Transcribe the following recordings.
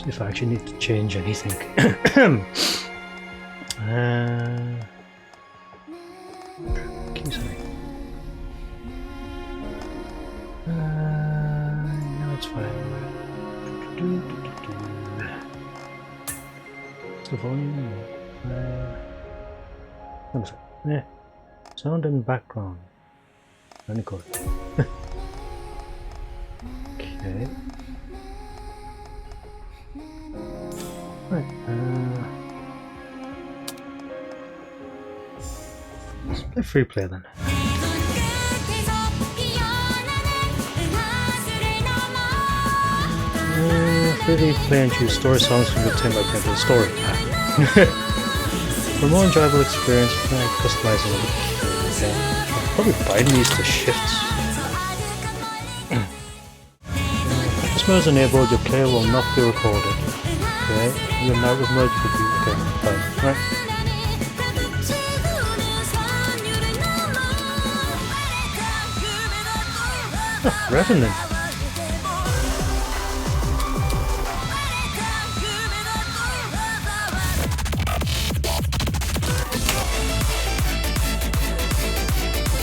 if I actually need to change anything. Okay, sorry. No, it's fine. What's the volume? Yeah. Sound and background. Let me go. Okay. Right. Let's play free play then. Freely play and choose story songs from the team by playing the story. For more enjoyable experience, customizing it. Okay. I'll probably bind these to shifts. This mode is enabled, your player will not be recorded. Okay. Your narrative mode could be okay, fine. Right. Oh, Revenant.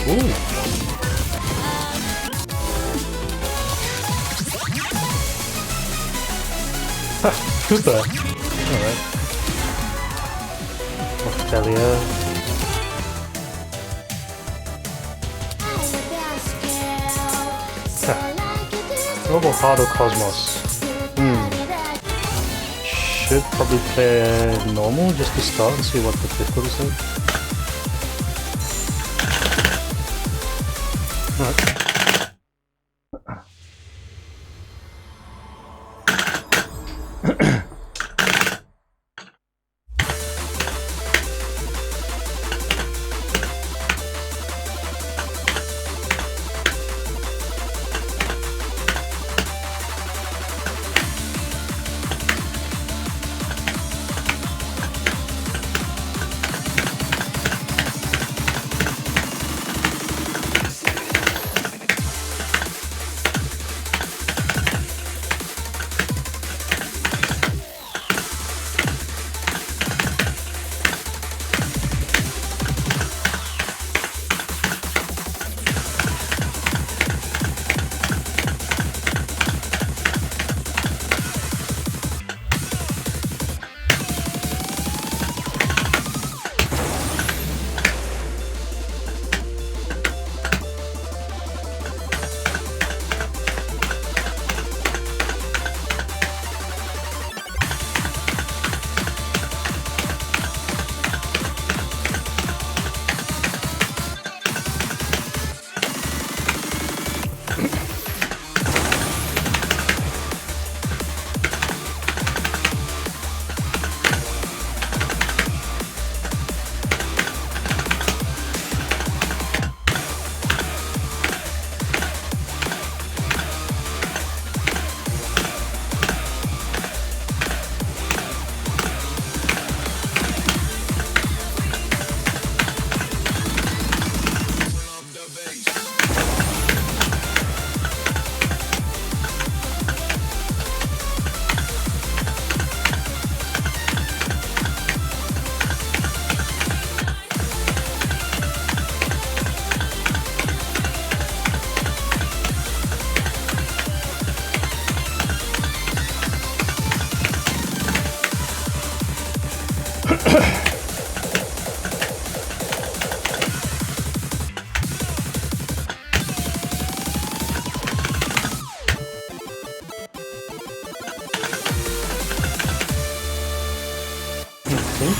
Ooh. Ha, Koopa. Alright. Ophelia. Ha. Global Hardo Cosmos. Should probably play normal just to start and see what the difficulty is like. Right.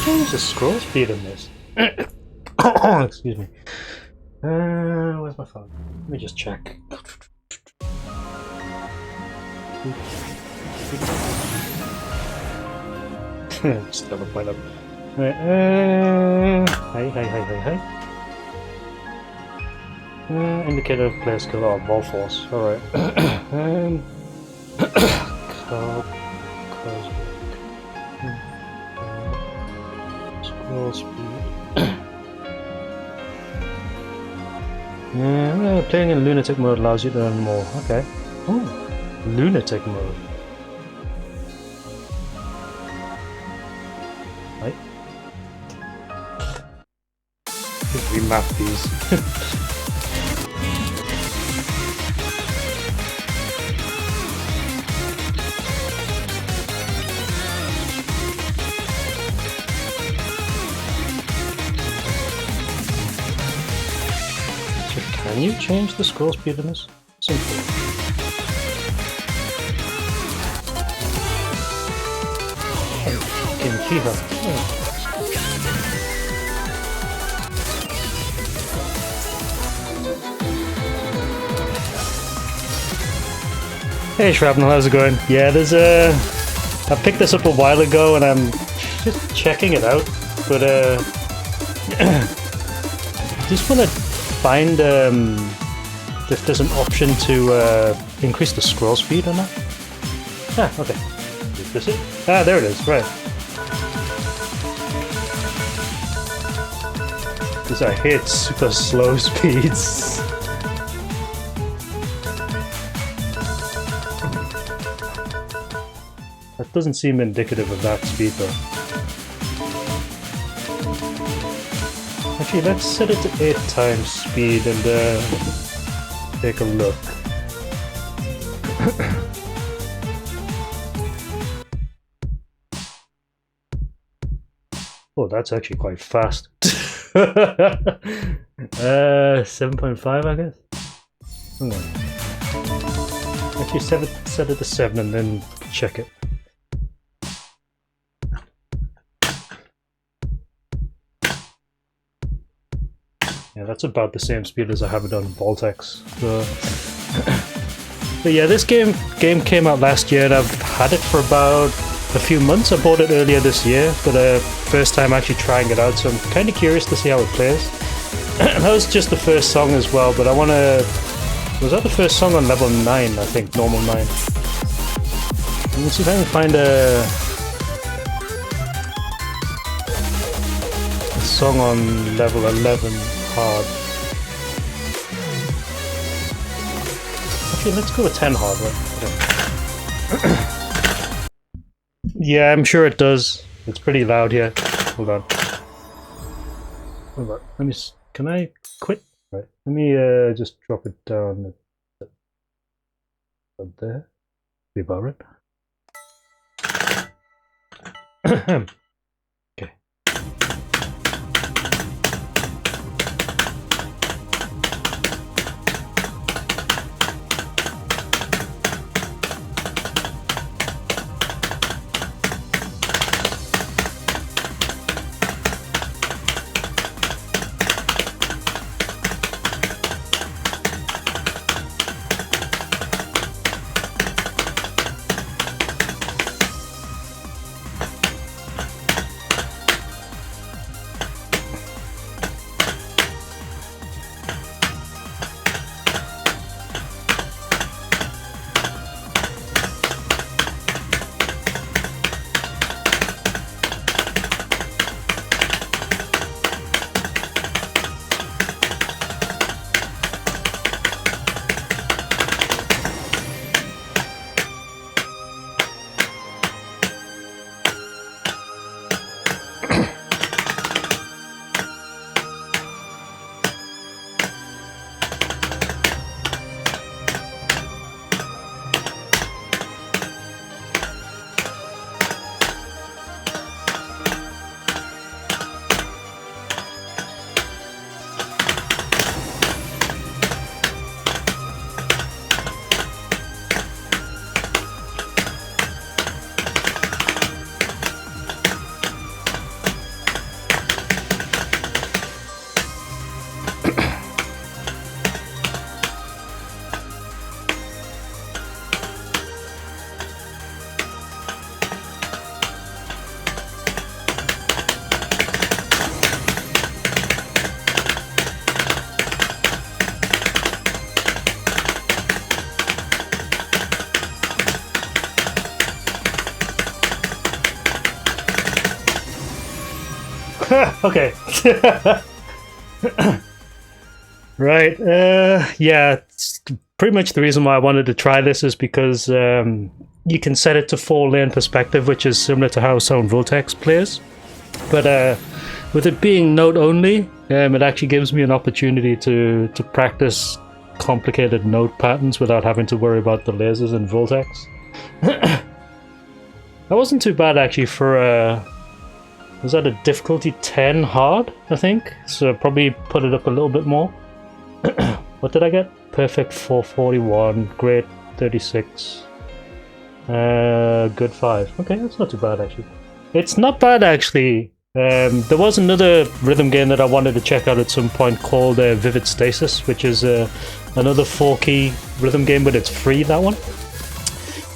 Change the scroll speed on this. Excuse me. Where's my phone? Let me just check. Just have a point up. Right, hi. Indicator of player skill or ball force. Alright. Scroll speed. Yeah, playing in lunatic mode allows you to learn more. Okay. Oh, lunatic mode. Right? Remap these. So can you change the scroll speed in this? Simple. Hey Shrapnel, how's it going? Yeah, there's I picked this up a while ago and I'm just checking it out, but just want to find if there's an option to increase the scroll speed or not. Ah, okay. Is this it? Ah, there it is, right. Because I hate super slow speeds. That doesn't seem indicative of that speed though. Actually, let's set it to 8 times speed and take a look. Oh, that's actually quite fast. 7.5, I guess? Hang on. Actually, set it to 7 and then check it. Yeah, that's about the same speed as I have it on Voltex. So. But yeah, this game came out last year and I've had it for about a few months. I bought it earlier this year for the first time actually trying it out, so I'm kind of curious to see how it plays. That was just the first song as well, but I want to... Was that the first song on level 9, I think, normal 9? Let's see if I can find a song on level 11 hard. Actually, let's go with 10 hard, right? Yeah, I'm sure it does. It's pretty loud here. Hold on. Hold on. Let me... Can I quit? Right. Let me just drop it down. Up there. Be about it. Okay. Okay. Right. Yeah, pretty much the reason why I wanted to try this is because you can set it to 4-lane perspective, which is similar to how Sound Vortex plays. But with it being note only, it actually gives me an opportunity to practice complicated note patterns without having to worry about the lasers and Voltex. That wasn't too bad actually for was that a difficulty 10 hard, I think? So probably put it up a little bit more. What did I get? Perfect 441, great 36, good 5. Okay, that's not too bad actually. It's not bad actually. There was another rhythm game that I wanted to check out at some point called Vivid Stasis, which is another 4-key rhythm game, but it's free, that one.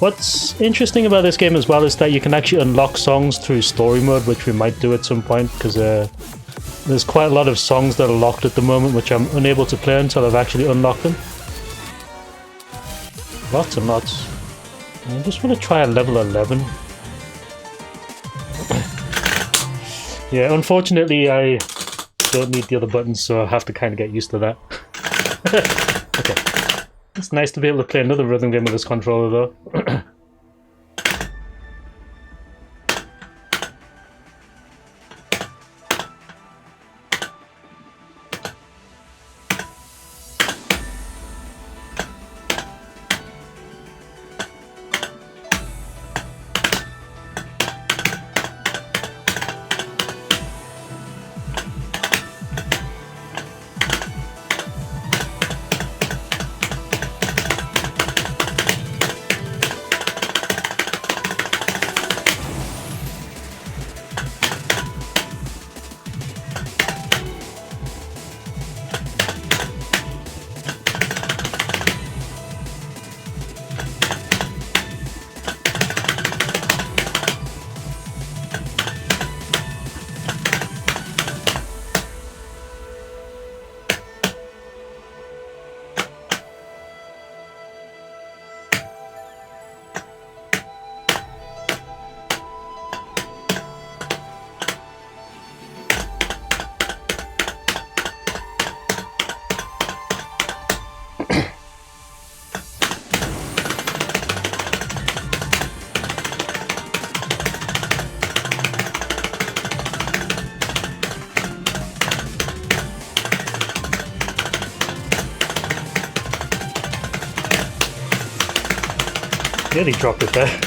What's interesting about this game as well is that you can actually unlock songs through story mode, which we might do at some point, because there's quite a lot of songs that are locked at the moment, which I'm unable to play until I've actually unlocked them. Lots and lots. I just want to try a level 11. Yeah, unfortunately I don't need the other buttons, so I have to kind of get used to that. Okay. It's nice to be able to play another rhythm game with this controller though. Nearly dropped it there.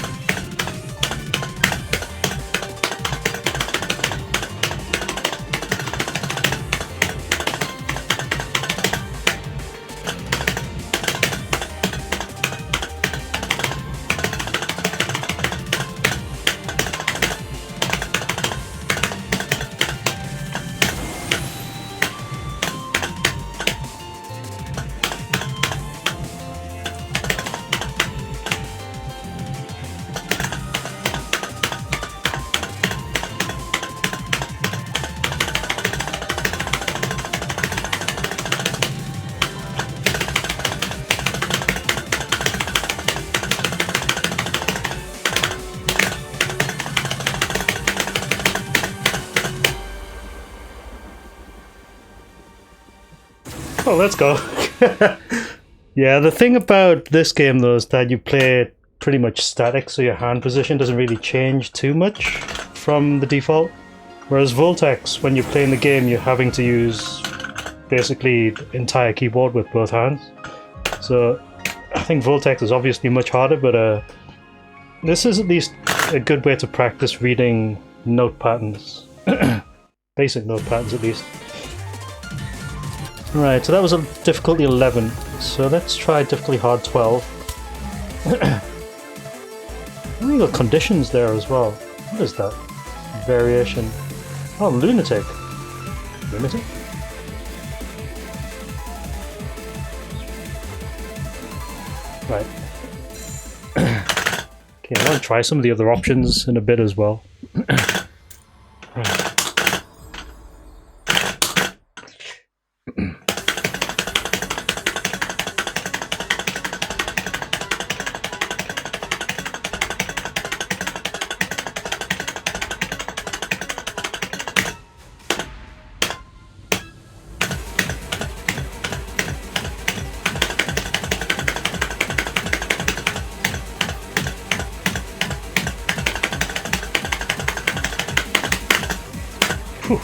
Oh, let's go. Yeah, the thing about this game though is that you play it pretty much static, so your hand position doesn't really change too much from the default. Whereas Voltex, when you're playing the game, you're having to use basically the entire keyboard with both hands. So I think Voltex is obviously much harder, but this is at least a good way to practice reading note patterns. Basic note patterns at least. Right, so that was a difficulty 11. So let's try difficulty hard 12. I think got conditions there as well. What is that? Variation. Oh, lunatic. Lunatic? Right. Okay, I want to try some of the other options in a bit as well. Right. Whew.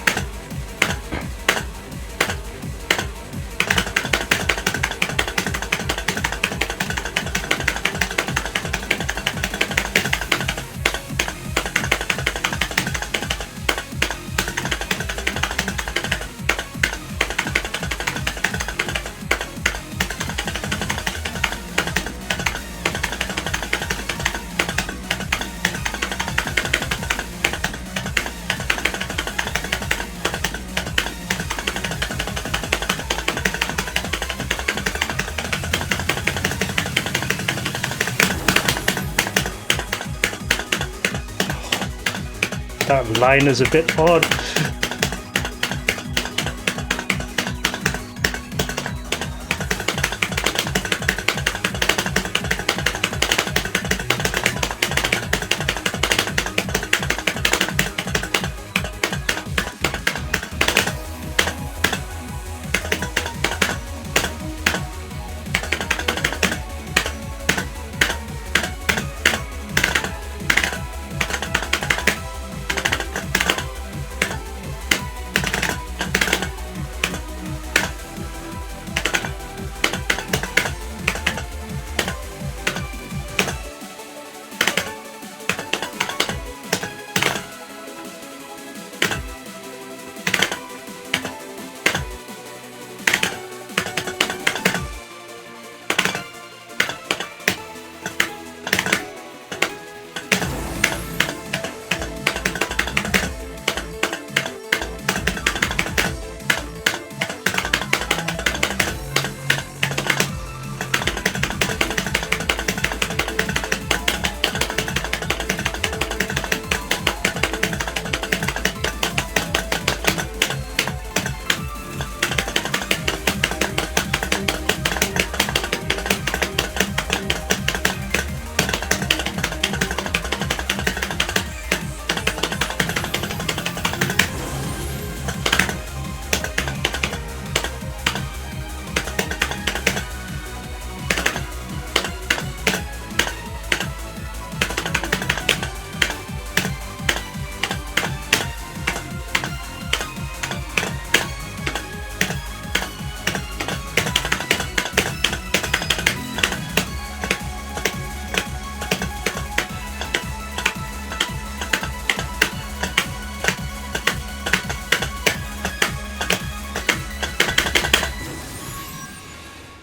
That line is a bit odd.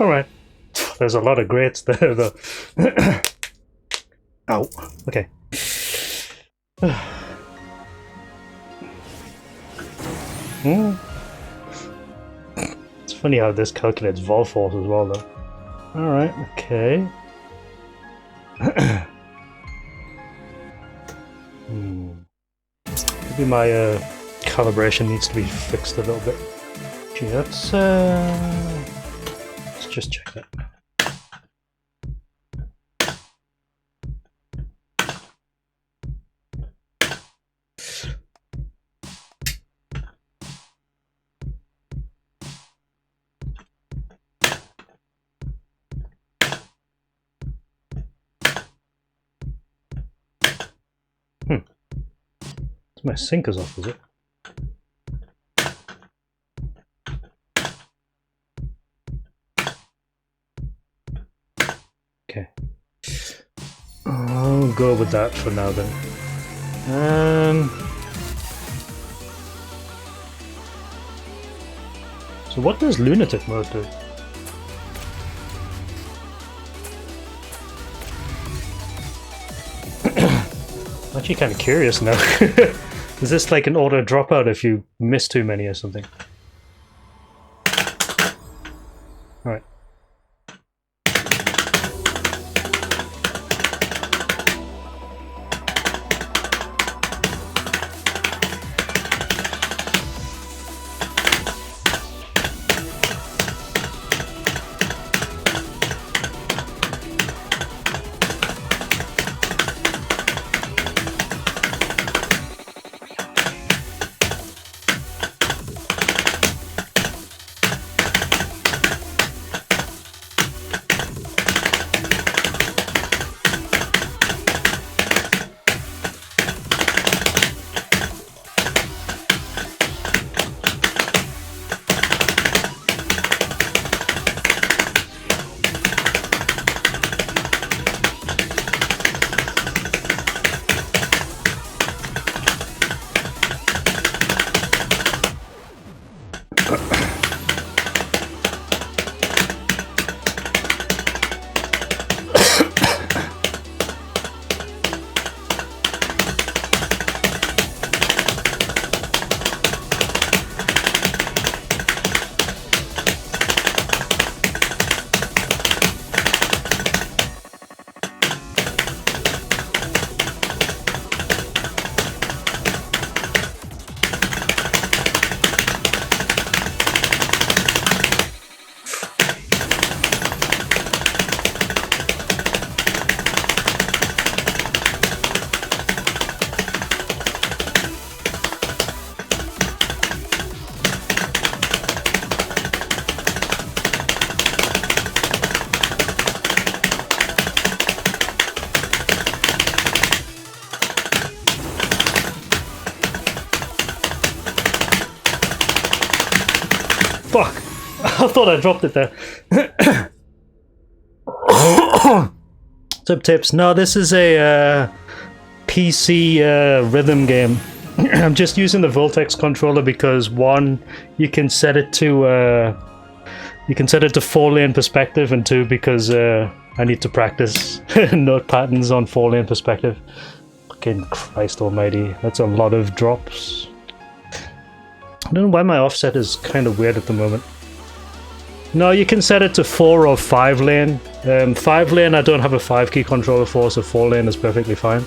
Alright. There's a lot of greats there, though. Ow. Okay. It's funny how this calculates vol force as well, though. Alright, okay. Maybe my calibration needs to be fixed a little bit. Gee, let's just check that. My sync is off, is it? Okay. I'll go with that for now then. So what does lunatic mode do? I'm actually kind of curious now. Is this like an auto dropout if you miss too many or something? Alright. Fuck! I thought I dropped it there. Tip tips. No, this is a PC rhythm game. I'm just using the Voltex controller because one, you can set it to 4-lane perspective, and two, because I need to practice note patterns on 4-lane perspective. Fucking Christ almighty, that's a lot of drops. I don't know why my offset is kind of weird at the moment. No, you can set it to 4 or 5 lane. 5 lane I don't have a 5-key controller for, so 4 lane is perfectly fine.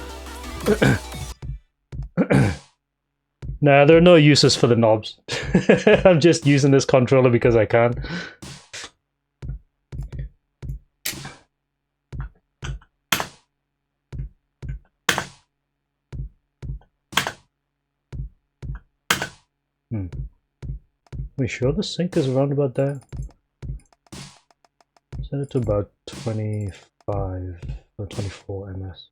Nah, there are no uses for the knobs. I'm just using this controller because I can. Are we sure the sync is around about there? Set it to about 25 or 24 ms.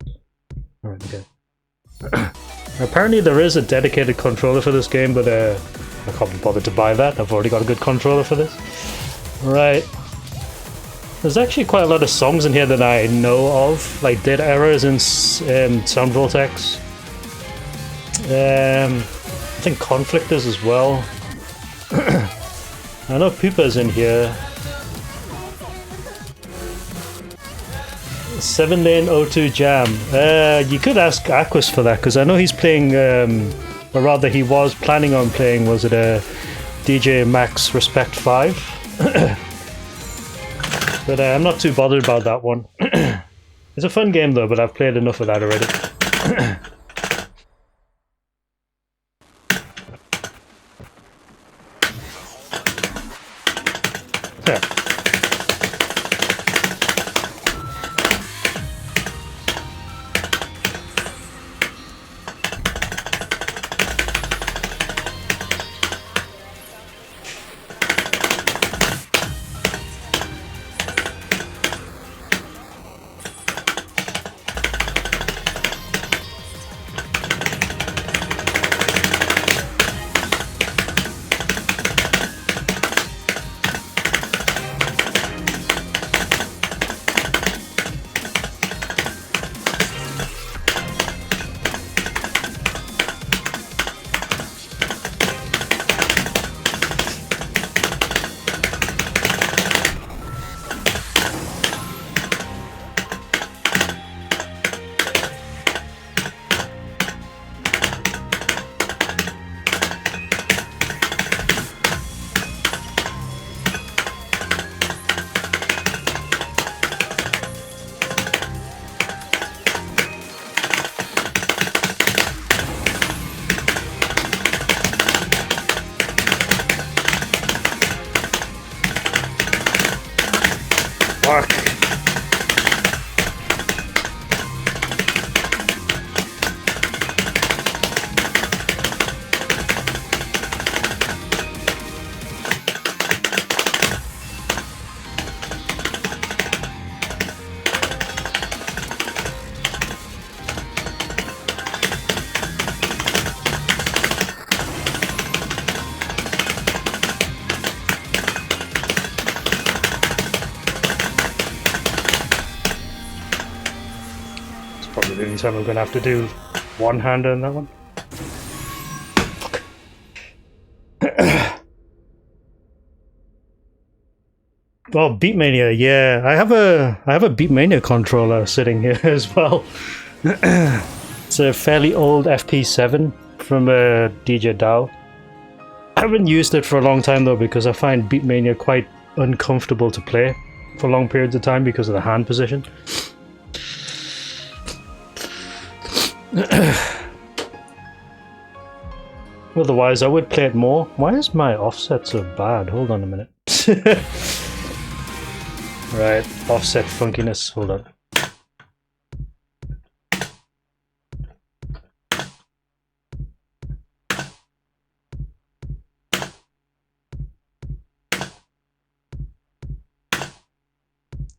Alright, okay. Apparently there is a dedicated controller for this game, but I can't be bothered to buy that. I've already got a good controller for this. Right. There's actually quite a lot of songs in here that I know of, like Dead Errors in Sound Vortex. I think Conflictors as well. I know Pupa's in here. 7-lane O2 Jam. You could ask Aquas for that, because I know he's playing, or rather he was planning on playing, was it a DJ Max Respect 5? But I'm not too bothered about that one. It's a fun game though, but I've played enough of that already. Time I'm going to have to do one-hander in that one. Fuck. Oh, Beatmania, yeah. I have a Beatmania controller sitting here as well. It's a fairly old FP7 from DJ Dow. I haven't used it for a long time though, because I find Beatmania quite uncomfortable to play for long periods of time because of the hand position. Otherwise, I would play it more. Why is my offset so bad? Hold on a minute. Right, offset funkiness. Hold on.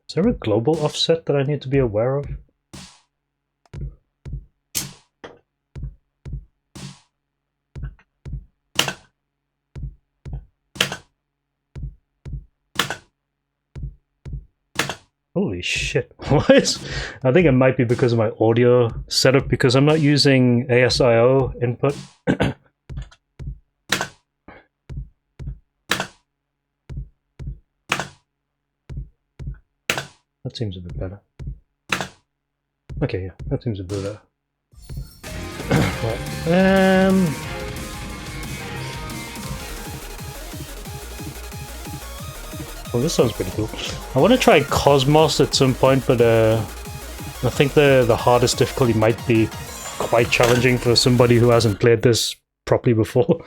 Is there a global offset that I need to be aware of? Holy shit. What? I think it might be because of my audio setup, because I'm not using ASIO input. That seems a bit better. Okay, yeah, that seems a bit better. Right. Well, this sounds pretty cool. I want to try Cosmos at some point, but I think the hardest difficulty might be quite challenging for somebody who hasn't played this properly before.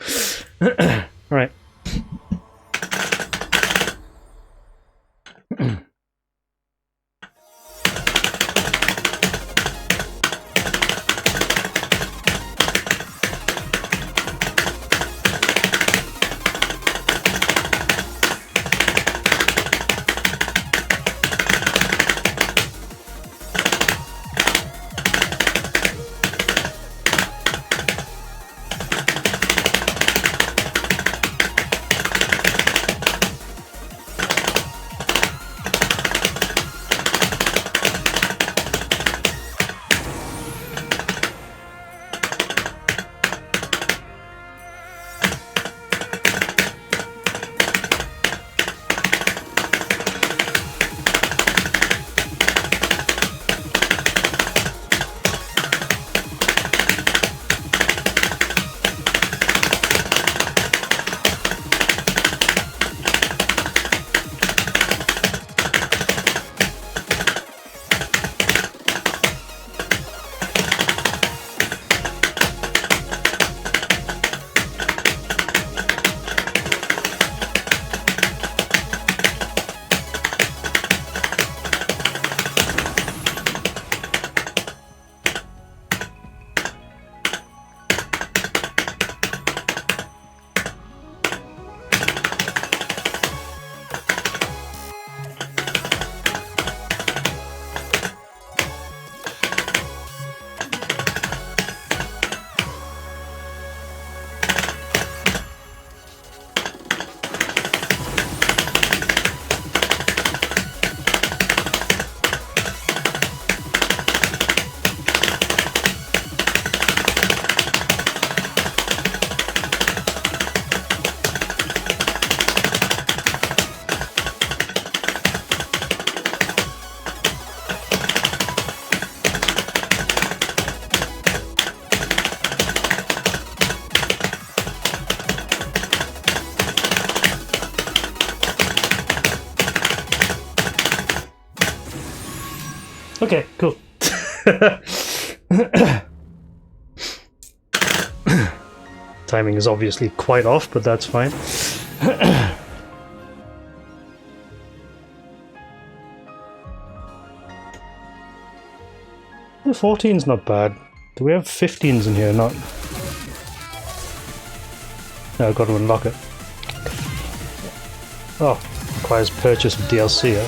Alright. Okay, cool. Timing is obviously quite off, but that's fine. The 14's not bad. Do we have 15s in here? Not. No, I've got to unlock it. Oh, requires purchase of DLC, huh?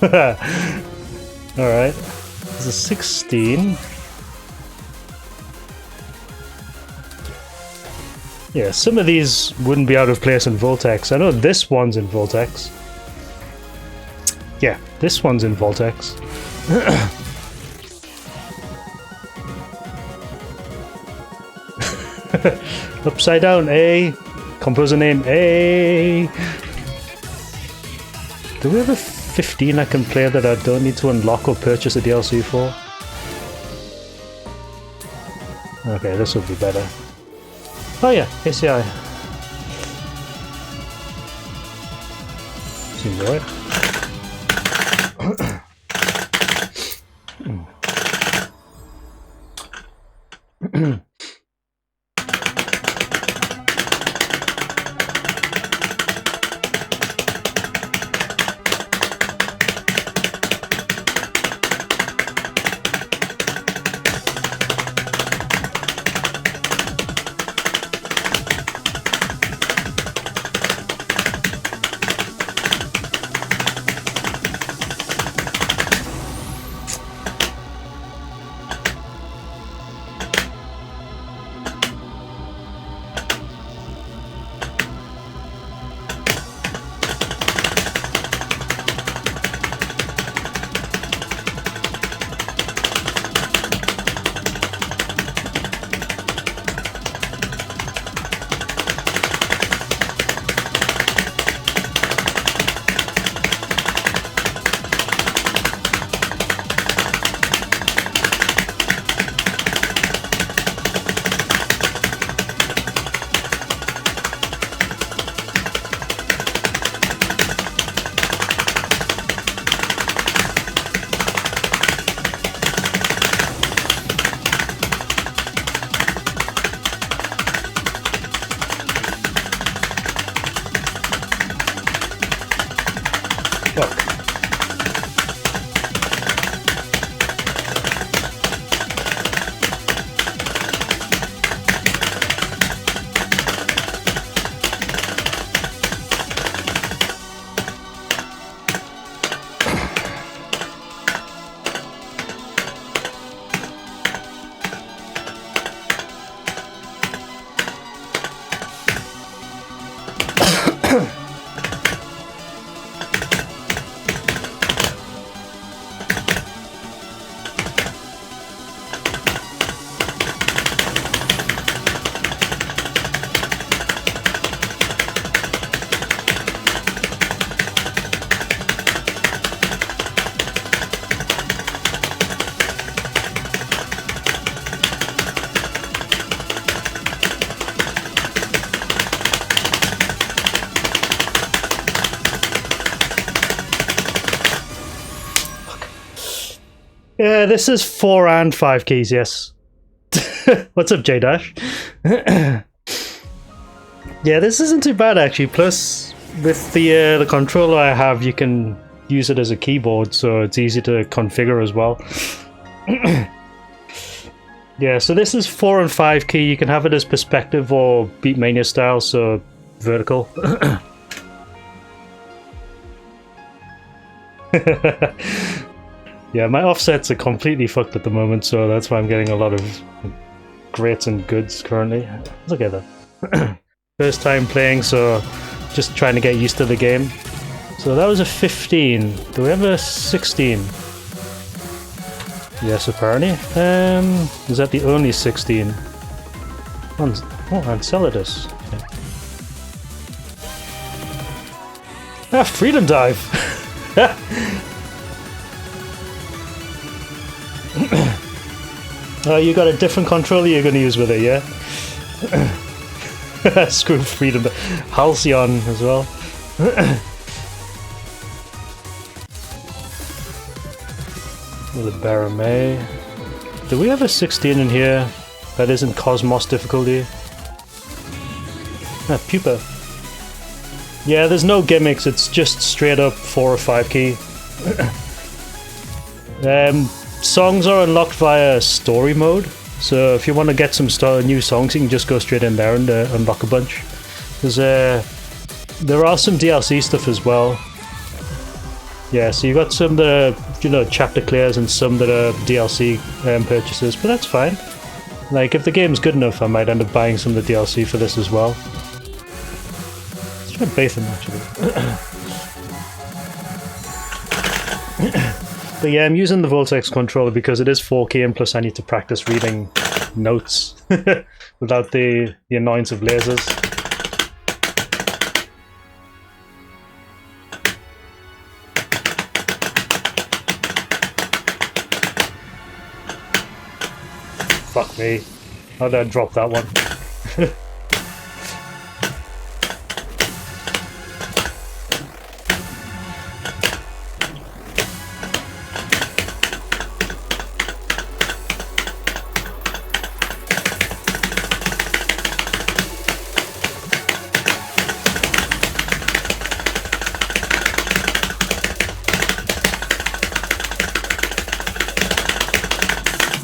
Alright. There's a 16. Yeah, some of these wouldn't be out of place in Voltex. I know this one's in Voltex. Yeah, this one's in Voltex. Upside down, A. Composer name, A. Do we have a 15 I can play that I don't need to unlock or purchase a DLC for? Okay, this will be better. Oh yeah, ACI. Seems alright. Yeah, this is 4 and 5 keys, yes. What's up, J-Dash? Yeah, this isn't too bad actually. Plus, with the controller I have, you can use it as a keyboard, so it's easy to configure as well. Yeah, so this is 4 and 5 key. You can have it as perspective or Beatmania style, so vertical. Yeah, my offsets are completely fucked at the moment, so that's why I'm getting a lot of greats and goods currently. Look at that. First time playing, so just trying to get used to the game. So that was a 15. Do we have a 16? Yes, apparently. Is that the only 16? Oh, Enceladus. Okay. Ah, Freedom Dive! Oh, you got a different controller you're going to use with it, yeah? Screw Freedom Dive. Halcyon as well. The Baramay. Do we have a 16 in here that isn't Cosmos difficulty? Ah, Pupa. Yeah, there's no gimmicks, it's just straight up 4 or 5 key. Songs are unlocked via story mode, so if you want to get some new songs, you can just go straight in there and unlock a bunch. There are some DLC stuff as well. Yeah, so you got some that are, you know, chapter clears and some that are DLC purchases, but that's fine. Like, if the game's good enough, I might end up buying some of the DLC for this as well. Let's try Bathan, actually. But yeah, I'm using the Voltex controller because it is 4K, and plus I need to practice reading notes without the annoyance of lasers. Fuck me. How did I drop that one?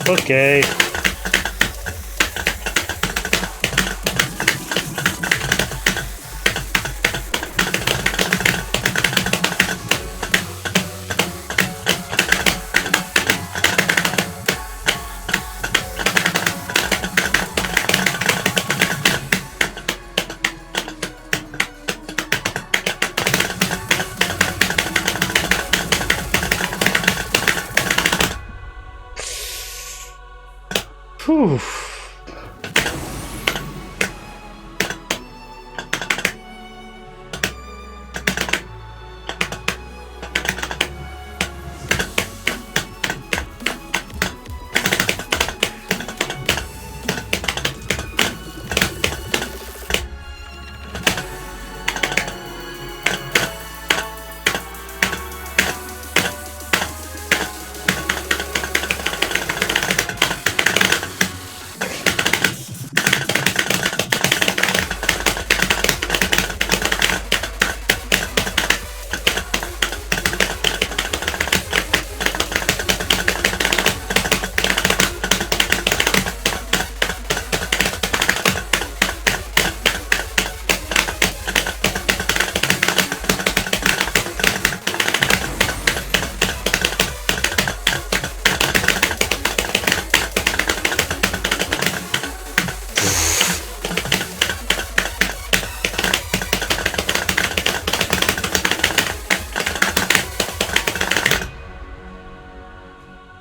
Okay. Whew.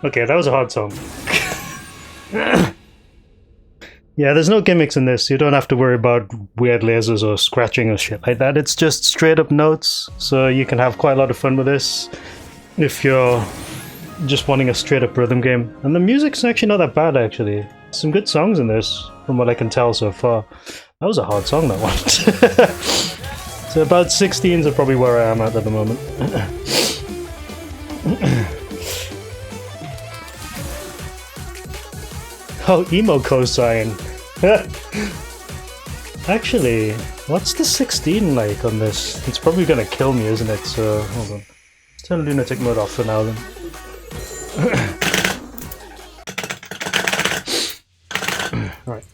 Okay, that was a hard song. Yeah, there's no gimmicks in this. You don't have to worry about weird lasers or scratching or shit like that. It's just straight up notes, so you can have quite a lot of fun with this if you're just wanting a straight up rhythm game. And the music's actually not that bad, actually. Some good songs in this, from what I can tell so far. That was a hard song, that one. So about 16s are probably where I am at the moment. Oh, emo cosine. Actually, what's the 16 like on this? It's probably gonna kill me, isn't it? So, hold on. Turn lunatic mode off for now then. Right.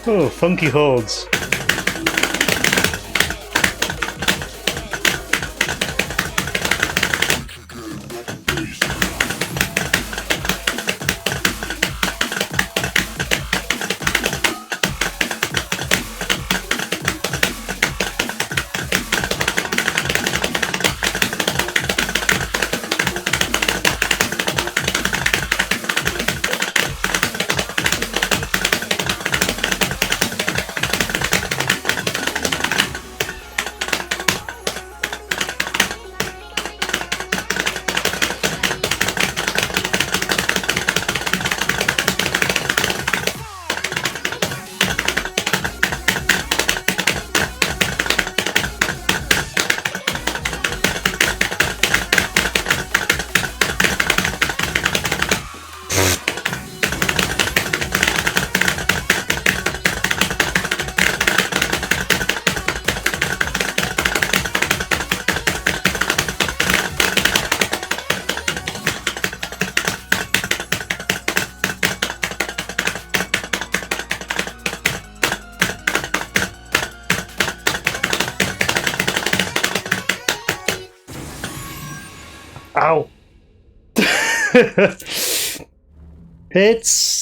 Oh, funky holds. Ow.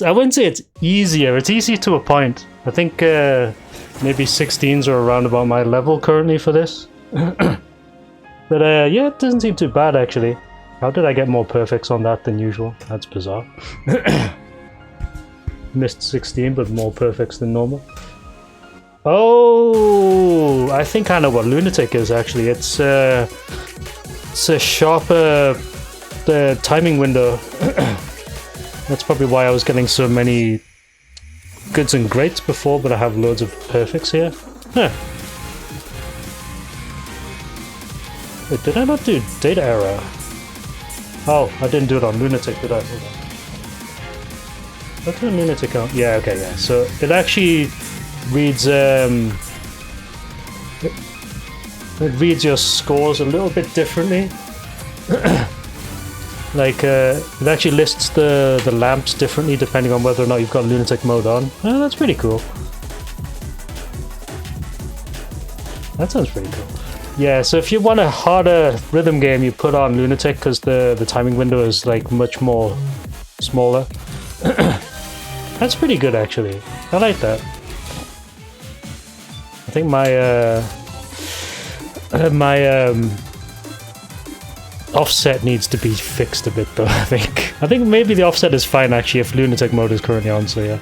I wouldn't say it's easier. It's easy to a point. I think maybe 16s are around about my level currently for this. But yeah, it doesn't seem too bad actually. How did I get more perfects on that than usual? That's bizarre. Missed 16 but more perfects than normal. Oh, I think I know what lunatic is actually. It's a sharper timing window. That's probably why I was getting so many goods and greats before, but I have loads of perfects here. Huh. Wait, did I not do data error? Oh, I didn't do it on lunatic, did I? Hold on. What did lunatic on? Yeah, okay, yeah. So it actually reads it reads your scores a little bit differently. Like it actually lists the lamps differently depending on whether or not you've got lunatic mode on. Oh, that's pretty cool. That sounds pretty cool. Yeah, so if you want a harder rhythm game, you put on lunatic because the timing window is like much more smaller. That's pretty good actually. I like that. I think my offset needs to be fixed a bit though, I think maybe the offset is fine actually if lunatic mode is currently on, so yeah.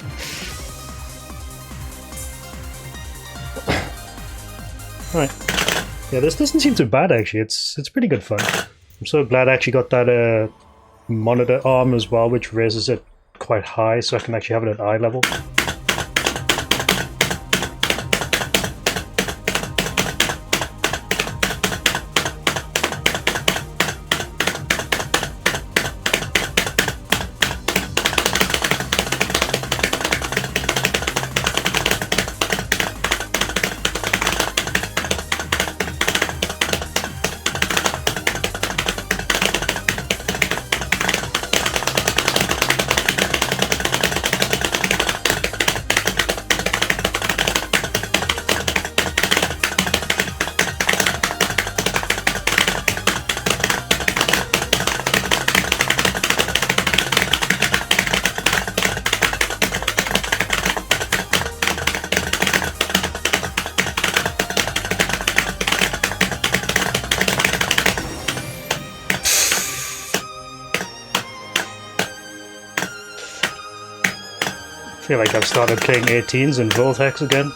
Alright. Yeah, this doesn't seem too bad actually, it's pretty good fun. I'm so glad I actually got that monitor arm as well, which raises it quite high so I can actually have it at eye level. feel like I've started playing 18s in Voltex again.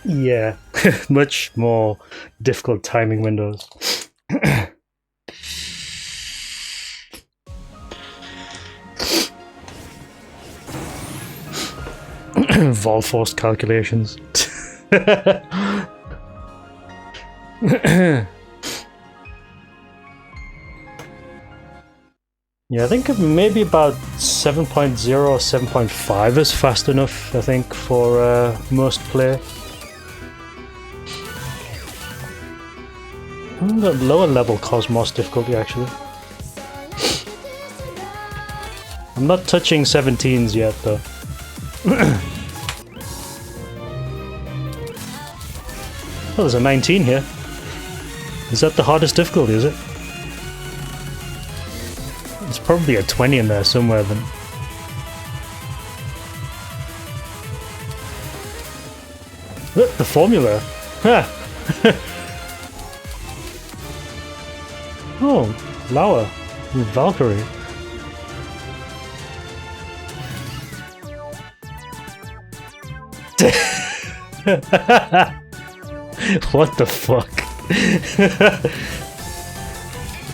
Yeah, much more difficult timing windows. Vol force calculations. Yeah, I think maybe about 7.0 or 7.5 is fast enough, I think, for most play. The lower level Cosmos difficulty, actually. I'm not touching 17s yet, though. Oh, there's a 19 here. Is that the hardest difficulty, is it? There's probably a 20 in there somewhere then. Look, the formula! Ha! Oh, Lauer with Valkyrie. What the fuck?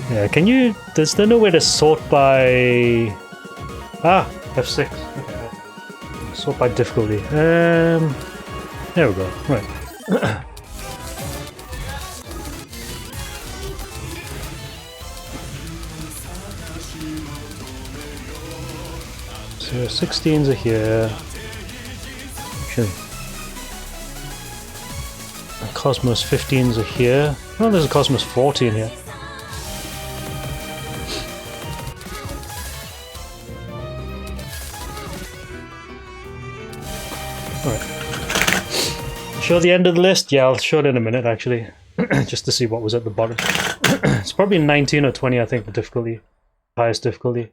Yeah, can you... There's no way to sort by... Ah, F6. Okay. Sort by difficulty. There we go. Right. So 16s are here. Actually, Cosmos 15s are here. Oh, there's a Cosmos 14 here. Alright. Show the end of the list? Yeah, I'll show it in a minute actually. Just to see what was at the bottom. It's probably 19 or 20, I think, the difficulty. Highest difficulty.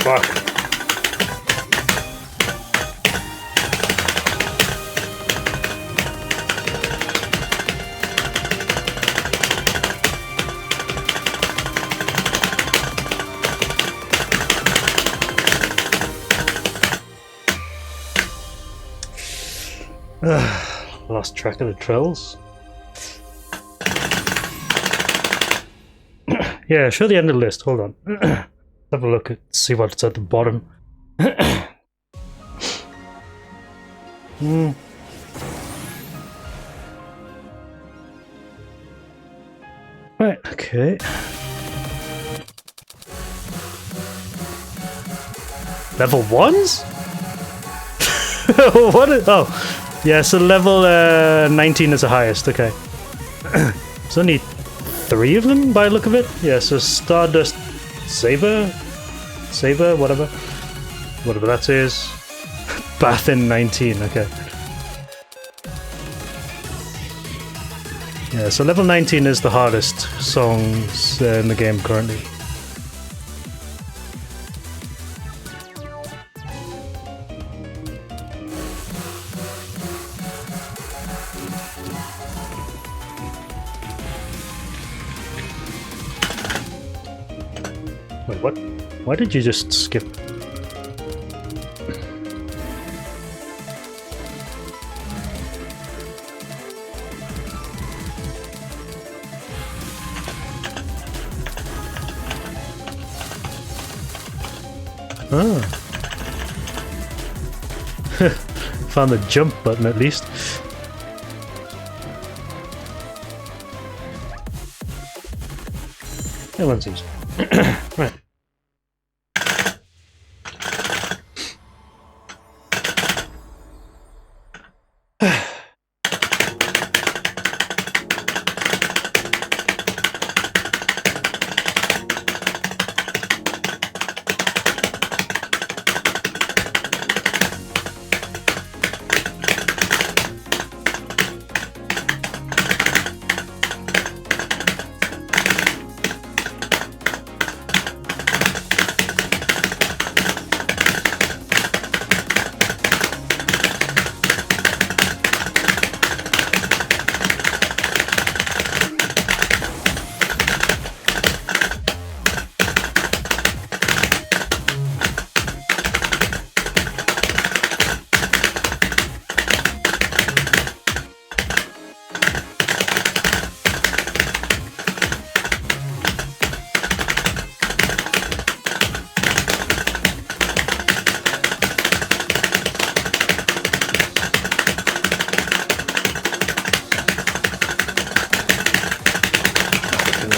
Fuck. Lost track of the trails. Yeah, show the end of the list. Hold on. Have a look at see what's at the bottom. Right, okay. Level 1s? What is, oh, yeah, so level 19 is the highest, okay. There's only 3 of them by the look of it. Yeah, so Stardust Saber, whatever that is. Bathin 19, okay. Yeah, so level 19 is the hardest songs in the game currently. Wait, what? Why did you just skip? Ah. Found the jump button at least. That one seems right.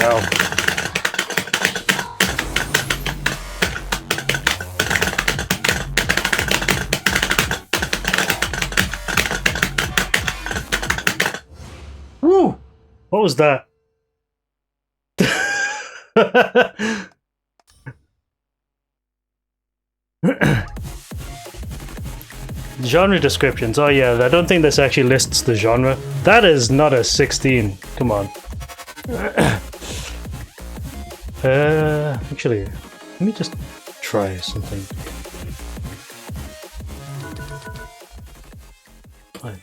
Wow. Woo! What was that? Genre descriptions. Oh yeah, I don't think this actually lists the genre. That is not a 16. Come on. Actually, let me just try something.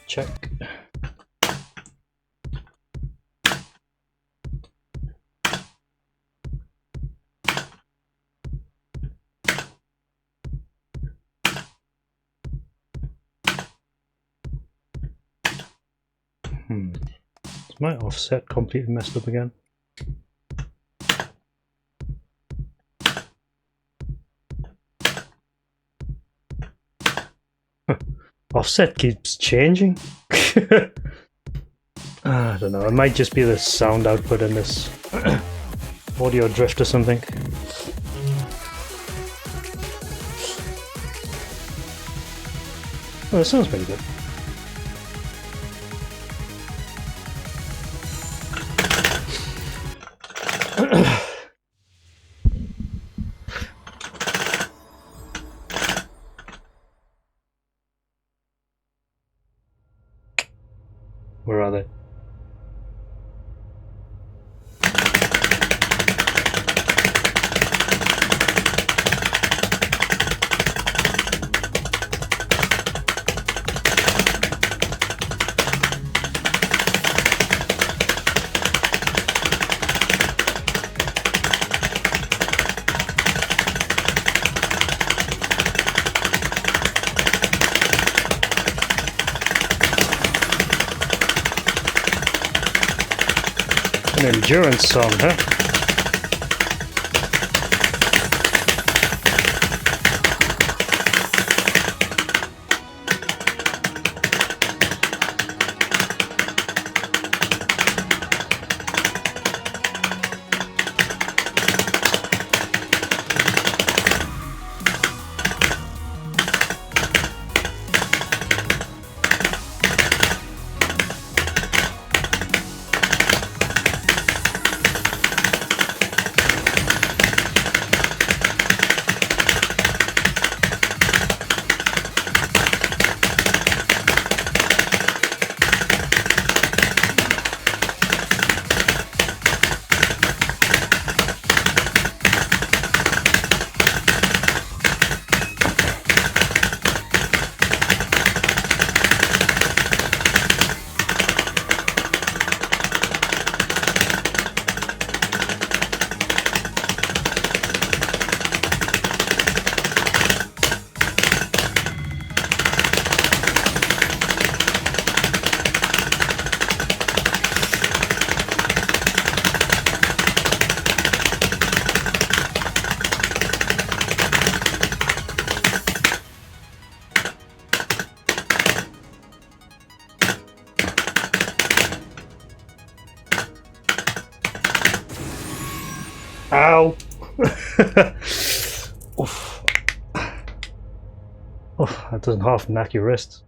Check. Is my offset completely messed up again? Offset keeps changing. I don't know, it might just be the sound output in this audio drift or something. Oh, that sounds pretty good. Where are they? endurance song, huh? Ow! Oof. Oh, that doesn't half knack your wrist.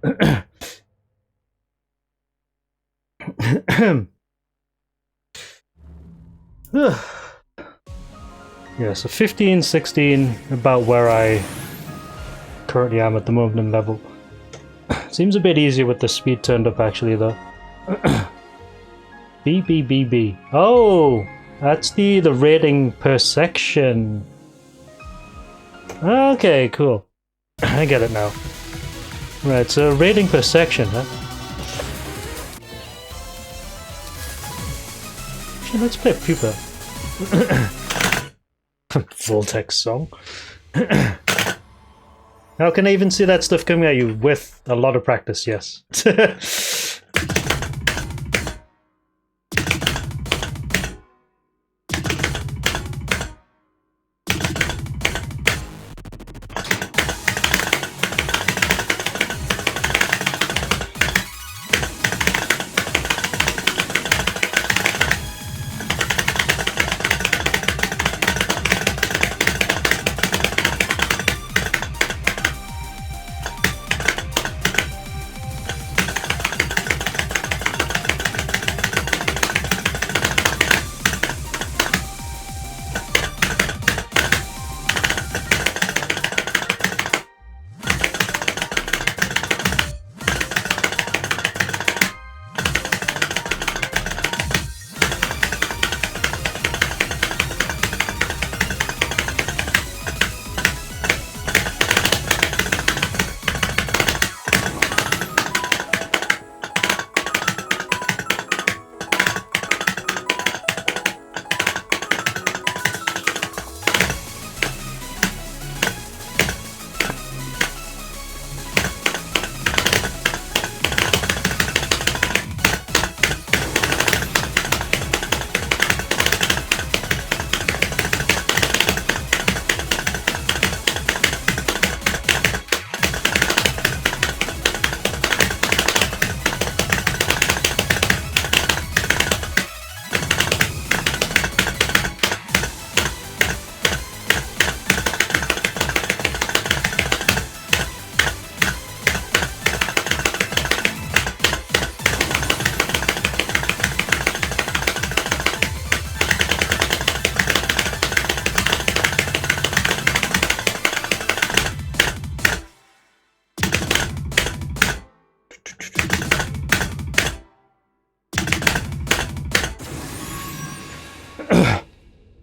Yeah, so 15, 16, about where I currently am at the moment in level. Seems a bit easier with the speed turned up actually though. B, B, B, B. Oh! That's the rating per section. Okay, cool. I get it now. Right, so rating per section, huh? Actually, let's play Pupa. Voltex song. How can I even see that stuff coming at you? With a lot of practice, yes.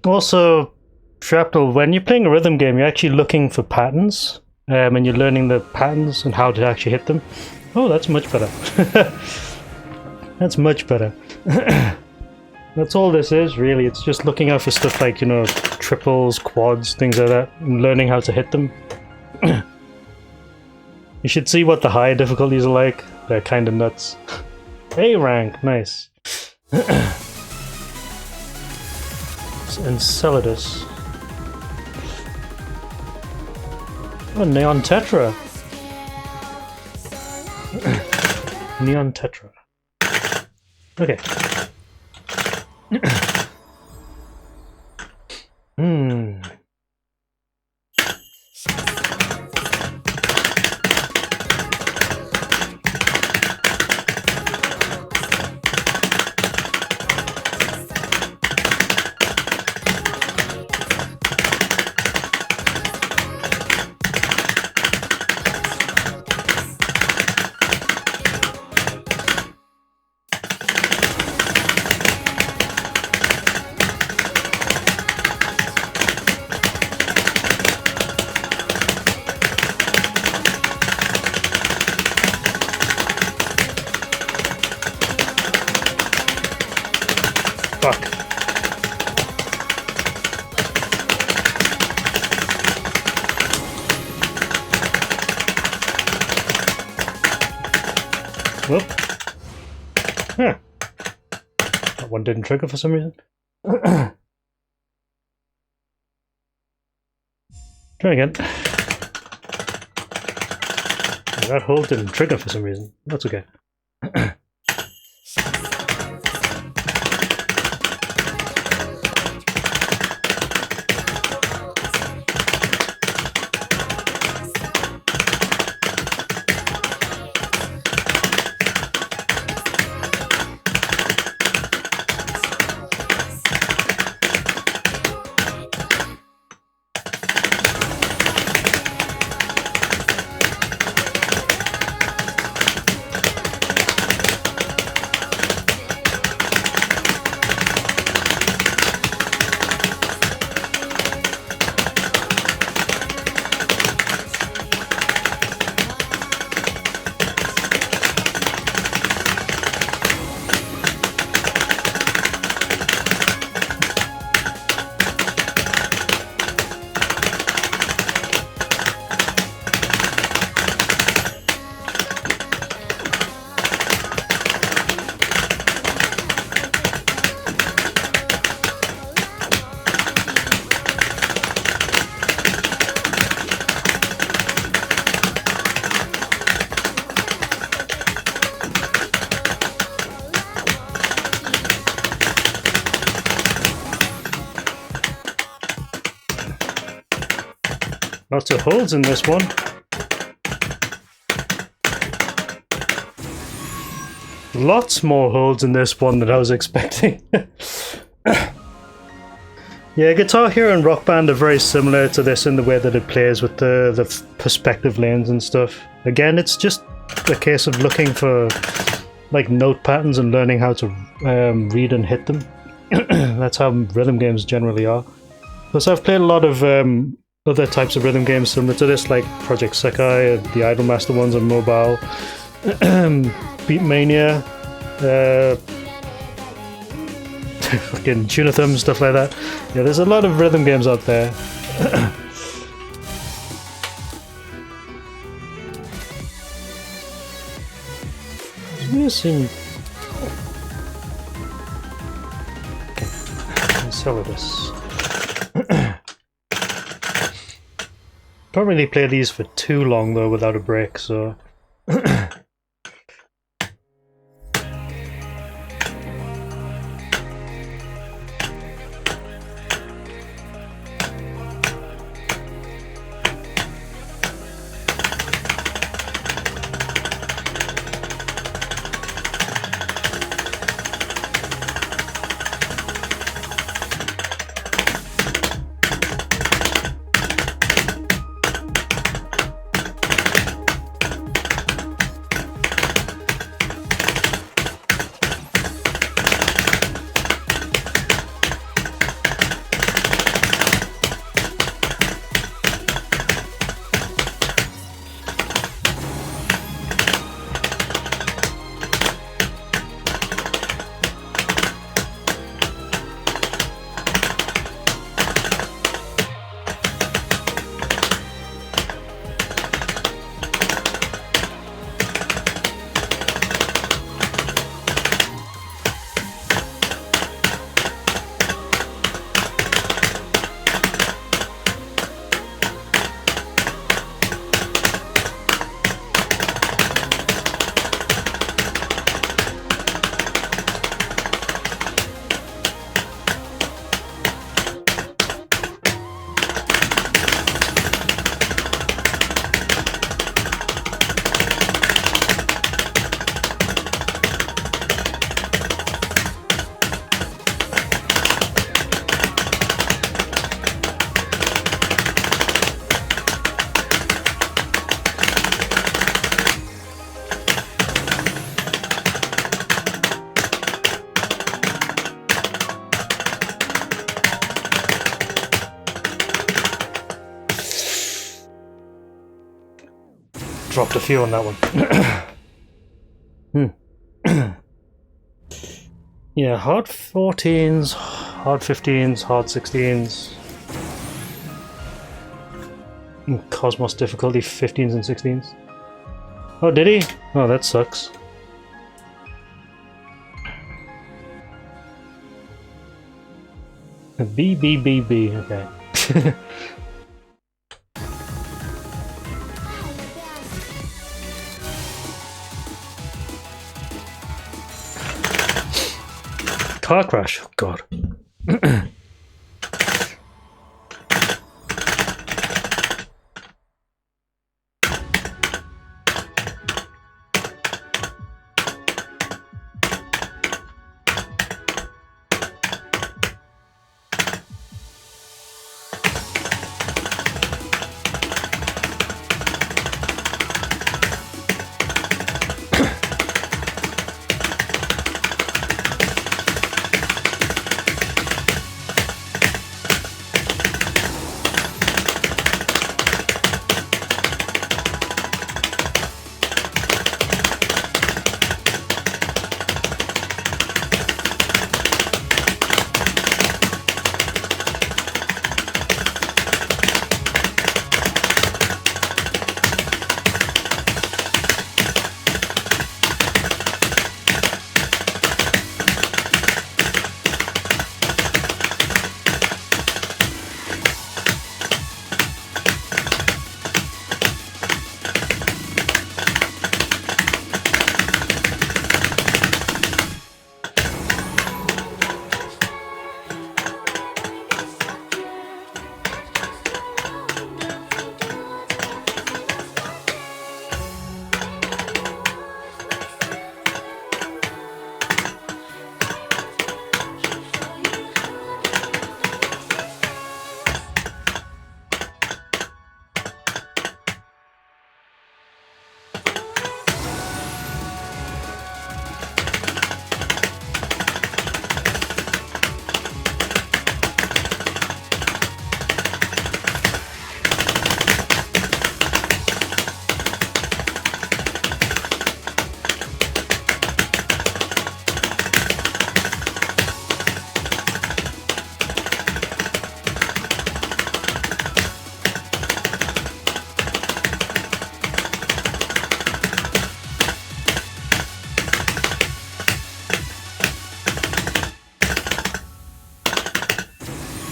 Also, Shrapnel, when you're playing a rhythm game, you're actually looking for patterns, and you're learning the patterns and how to actually hit them. Oh, that's much better. That's much better. That's all this is, really. It's just looking out for stuff like, you know, triples, quads, things like that, and learning how to hit them. You should see what the higher difficulties are like. They're kind of nuts. A rank, nice. That's Enceladus. Oh, Neon Tetra. Neon Tetra. Okay. Fuck. Whoop. Huh. That one didn't trigger for some reason. Try again. That hold didn't trigger for some reason. That's okay. Lots of holes in this one. Lots more holes in this one than I was expecting. Yeah, Guitar Hero and Rock Band are very similar to this in the way that it plays with the perspective lanes and stuff. Again, it's just a case of looking for like note patterns and learning how to read and hit them. That's how rhythm games generally are. Plus, I've played a lot of other types of rhythm games similar to this, like Project Sekai, the Idolmaster ones on mobile, Beatmania, fucking Tunathum, stuff like that. Yeah, there's a lot of rhythm games out there. Missing. Enceladus. Can't really play these for too long though without a break, so dropped a few on that one. Yeah, hard 14s, hard 15s, hard 16s. And Cosmos difficulty 15s and 16s. Oh, did he? Oh, that sucks. B, okay. Car crash, oh god.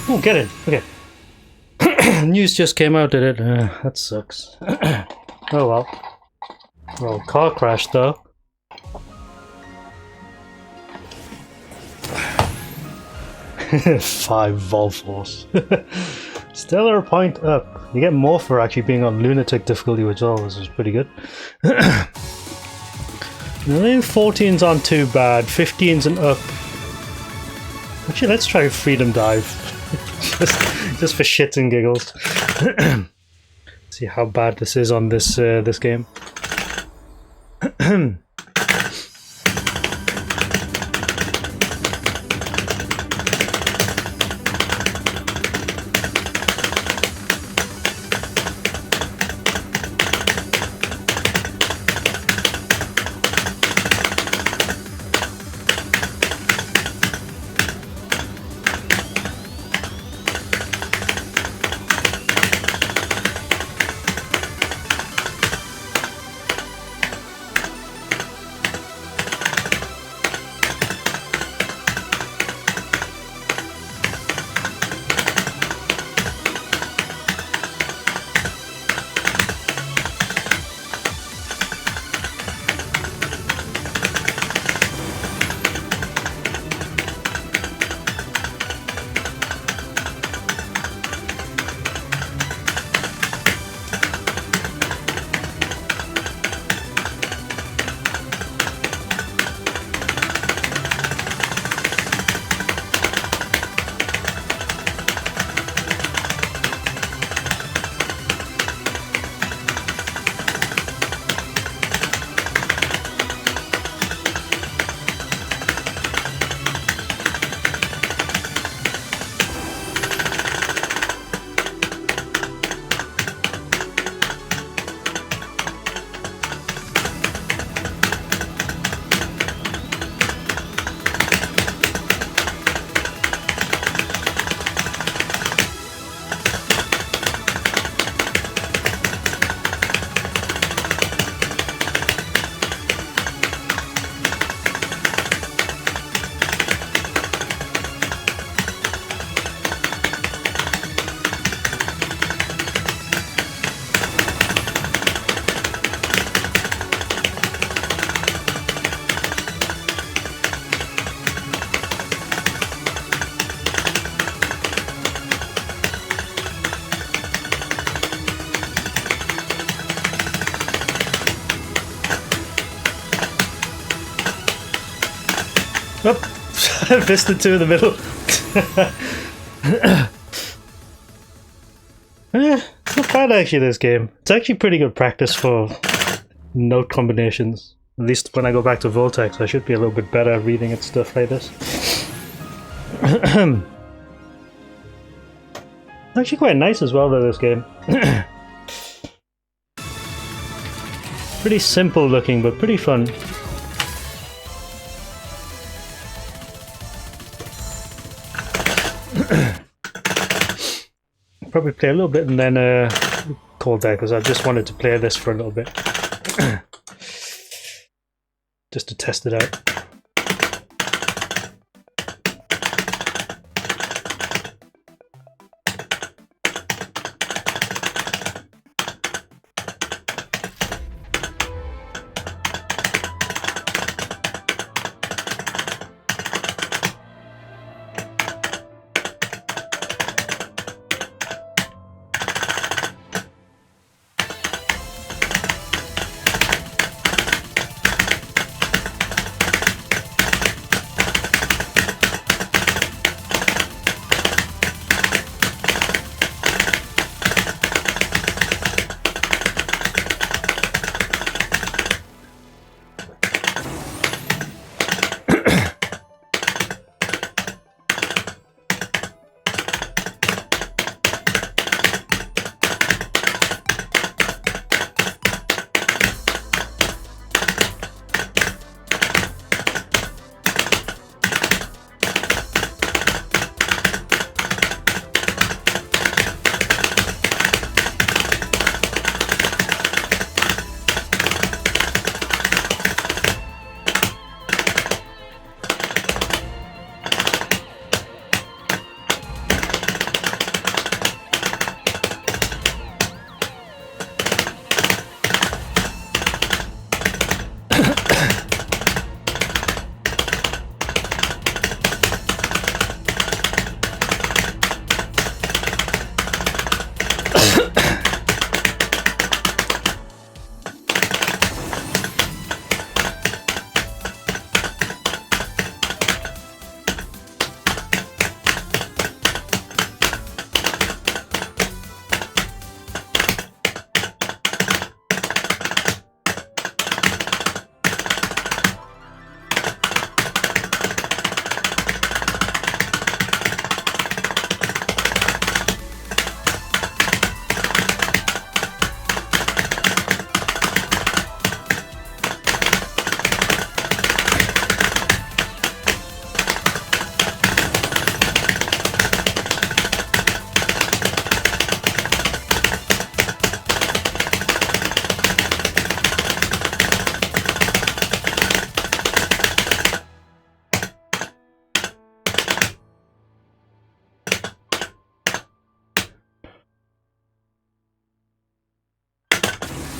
Oh, get in. Okay. News just came out, did it? That sucks. Oh well. Well, car crash though. Five Volforce. Still a point up. You get more for actually being on Lunatic difficulty, which always is pretty good. I think 14s aren't too bad. 15s and up. Actually, let's try Freedom Dive. just for shits and giggles. See how bad this is on this this game. Oh, I missed the two in the middle. Not bad actually, this game. It's actually pretty good practice for note combinations. At least when I go back to Voltex, I should be a little bit better at reading at stuff like this. Actually quite nice as well though, this game. Pretty simple looking, but pretty fun. Probably play a little bit and then call that, because I just wanted to play this for a little bit. Just to test it out.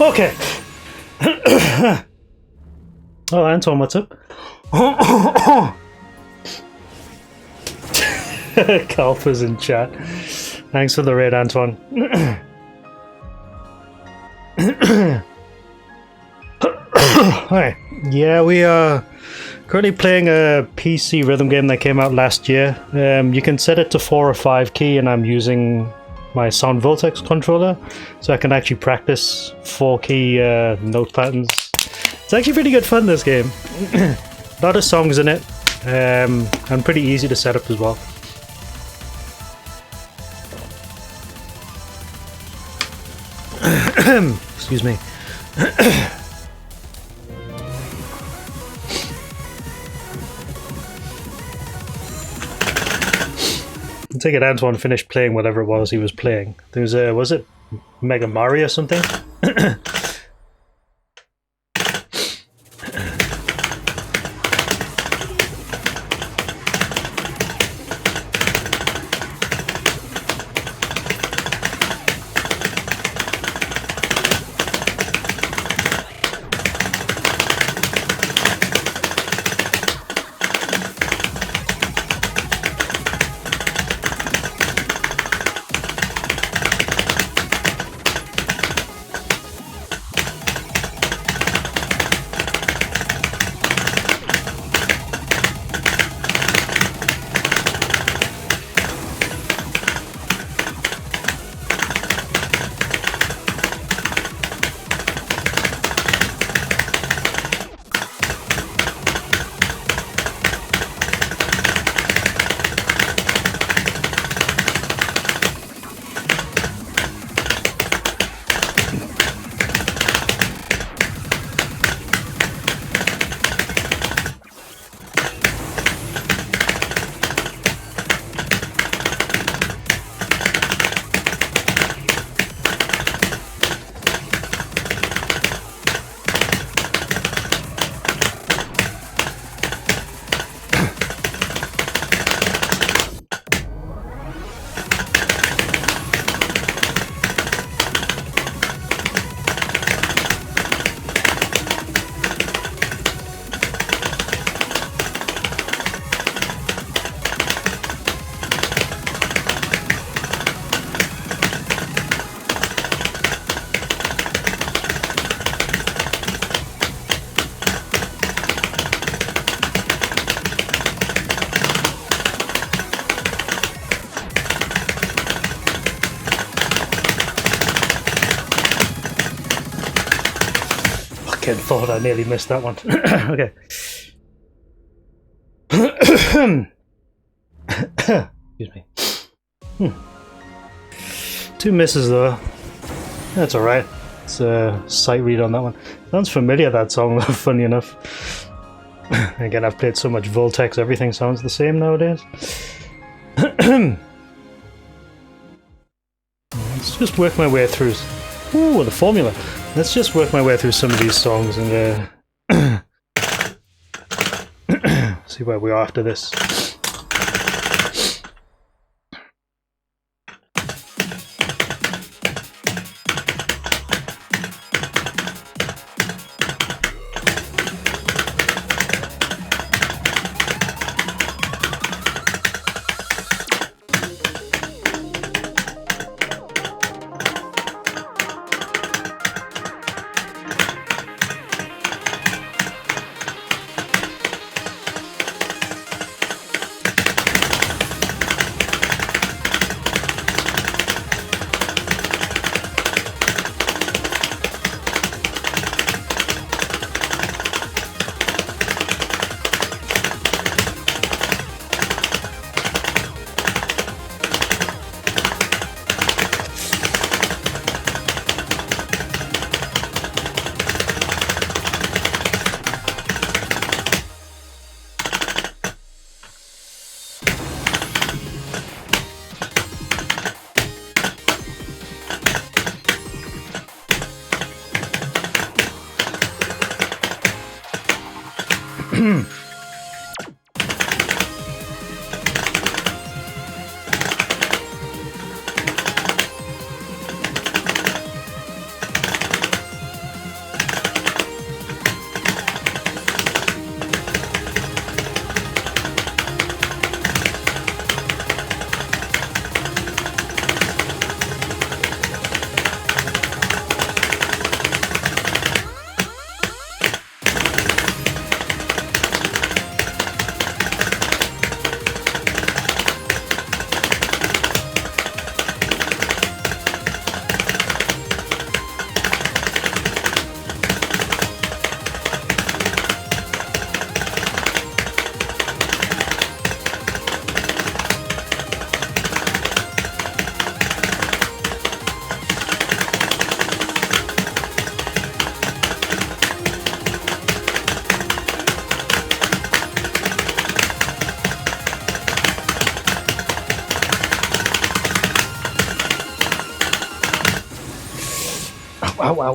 Okay. Oh, Anton, what's up? KALPA's in chat. Thanks for the raid, Anton. Hi. Yeah, we are currently playing a PC rhythm game that came out last year. You can set it to 4 or 5 key, and I'm using my Sound Voltex controller, so I can actually practice 4 key note patterns. It's actually pretty good fun, this game. A lot of songs in it, and pretty easy to set up as well. Excuse me. I take it Antoine finished playing whatever it was he was playing. There was it Mega Mario or something? Fucking thought I nearly missed that one. Okay. Excuse me. 2 misses though. That's alright. It's a sight read on that one. Sounds familiar, that song, though, funny enough. Again, I've played so much Voltex, everything sounds the same nowadays. Let's just work my way through... Ooh, the formula! Let's just work my way through some of these songs and see where we are after this.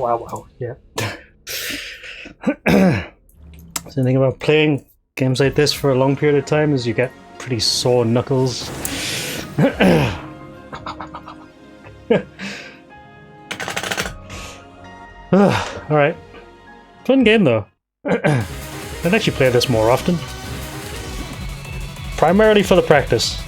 Ow. Yeah. So the thing about playing games like this for a long period of time is you get pretty sore knuckles. Alright. Fun game though. I'd actually play this more often. Primarily for the practice.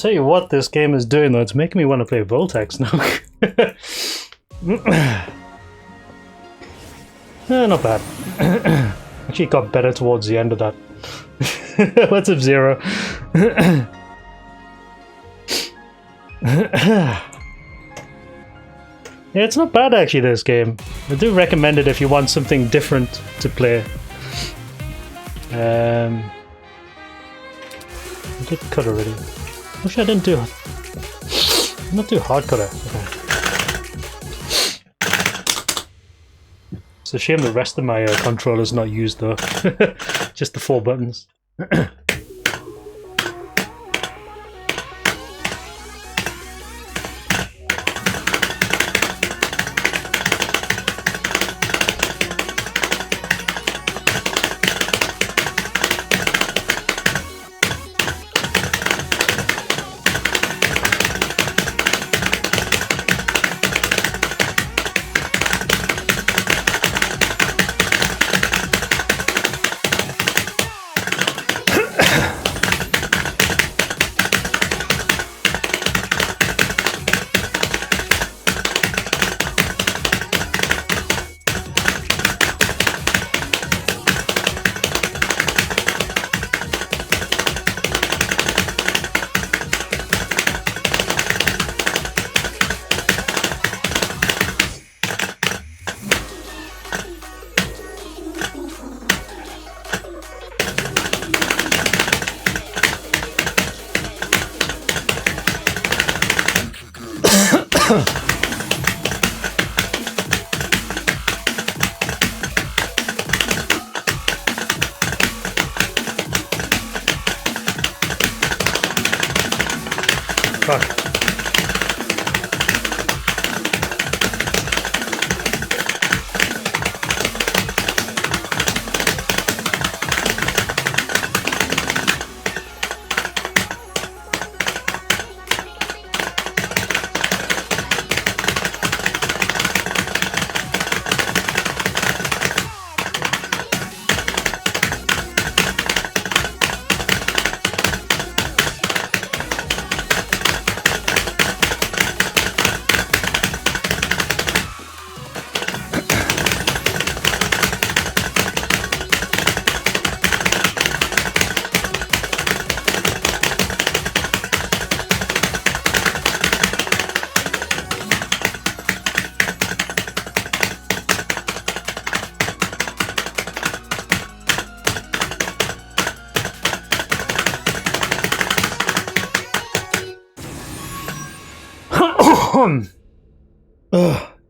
tell you what this game is doing though, it's making me want to play Voltex now. Not bad. Actually got better towards the end of that. What's up, Zero? Yeah, it's not bad actually, this game. I do recommend it if you want something different to play. I did cut already. Wish I didn't do... not do hard cutter. Okay. It's a shame the rest of my controller's not used though. Just the 4 buttons.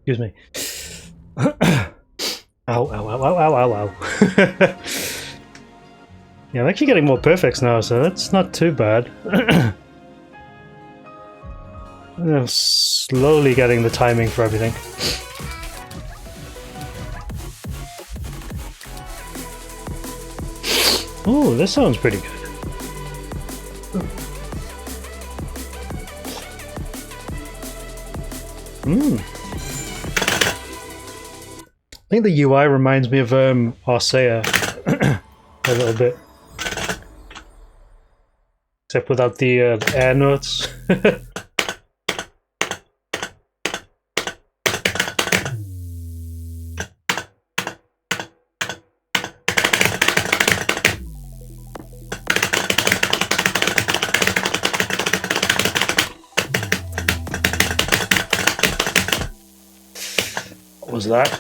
Excuse me. Ow, ow, ow, ow, ow, ow, ow. Yeah, I'm actually getting more perfects now, so that's not too bad. I'm slowly getting the timing for everything. Ooh, this sounds pretty good. I think the UI reminds me of Arcea a little bit, except without the air notes. What was that?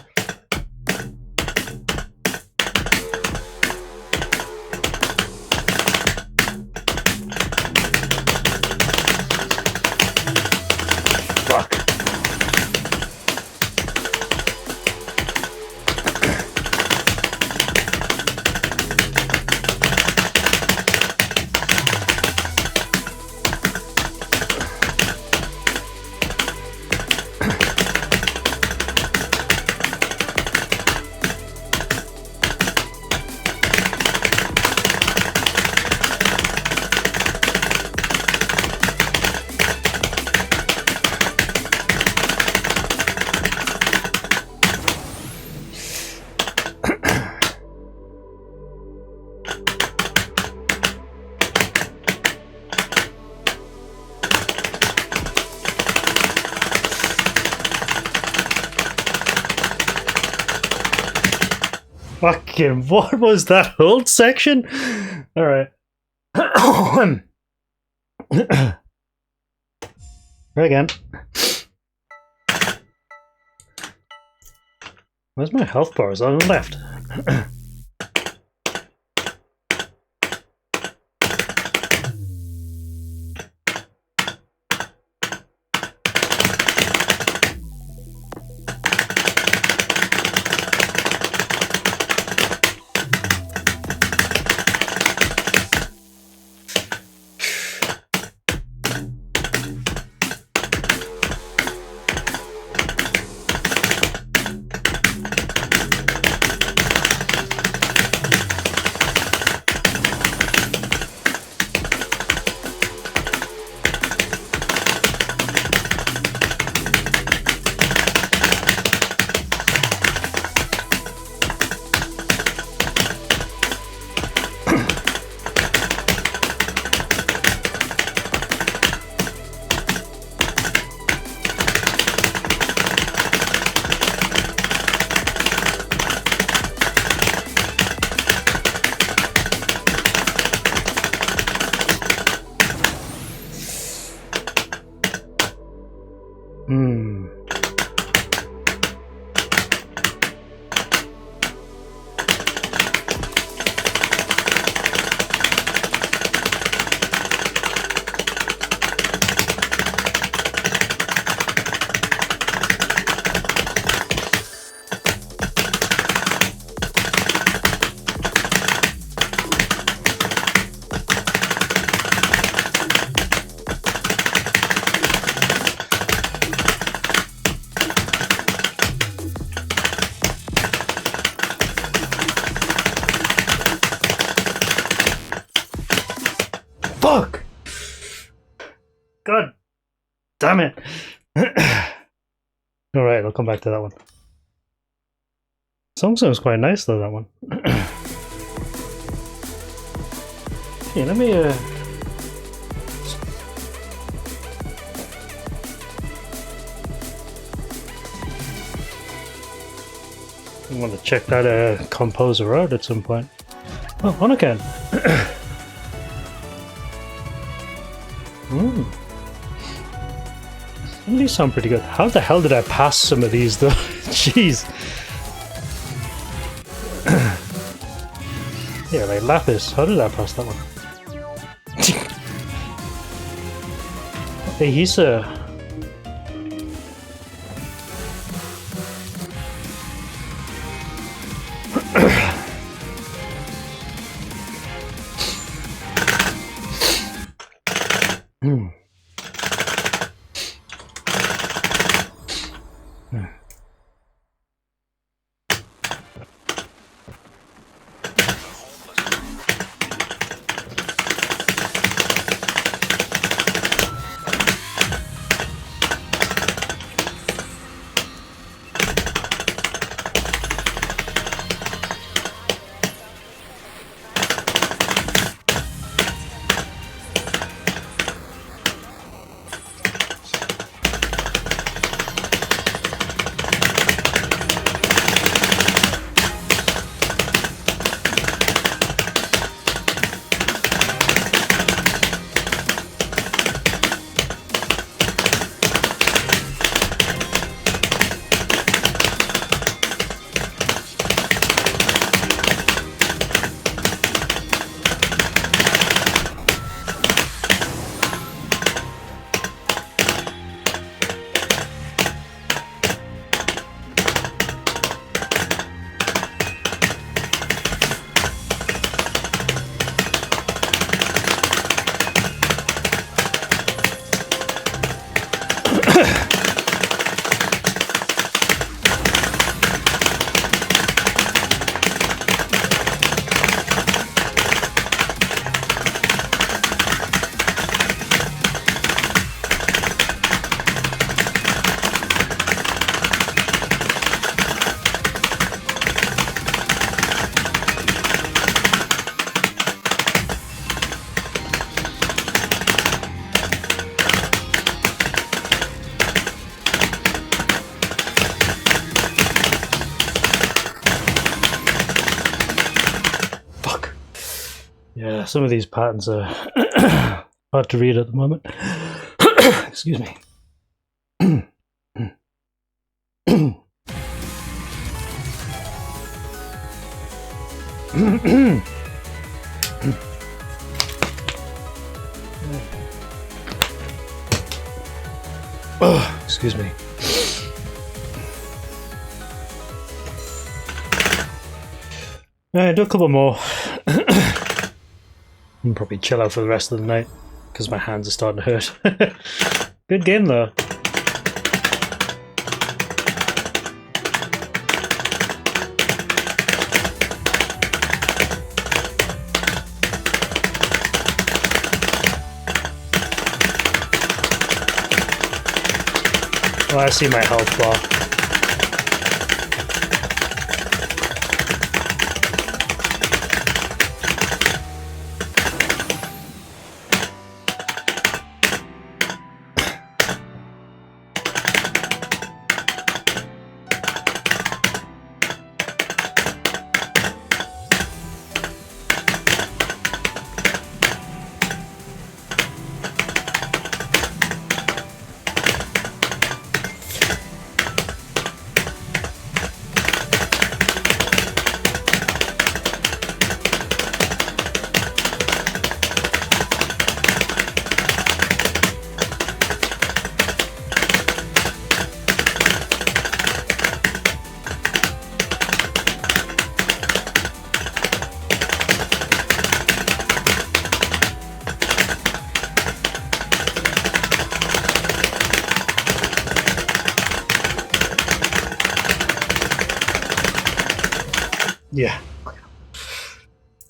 Fucking, what was that whole section? Alright. Again. Where's my health bar? Is that on the left? Fuck! God damn it! Alright, I'll come back to that one. Song sounds quite nice though, that one. Okay, let me I want to check that composer out at some point. Oh, on again. Some of these sound pretty good. How the hell did I pass some of these though? Jeez. Yeah, like Lapis. How did I pass that one? Hey, he's Yeah, some of these patterns are hard to read at the moment. Excuse me. Oh, excuse me. Alright, do a couple more. And probably chill out for the rest of the night because my hands are starting to hurt. Good game though. Oh, I see my health bar. Yeah.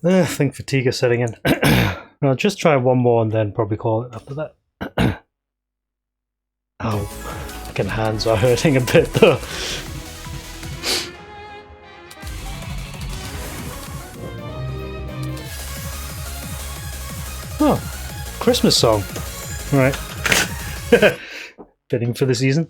I think fatigue is setting in. I'll just try one more and then probably call it after that. Ow. Fucking hands are hurting a bit though. Oh, Christmas song. Right. Fitting for the season.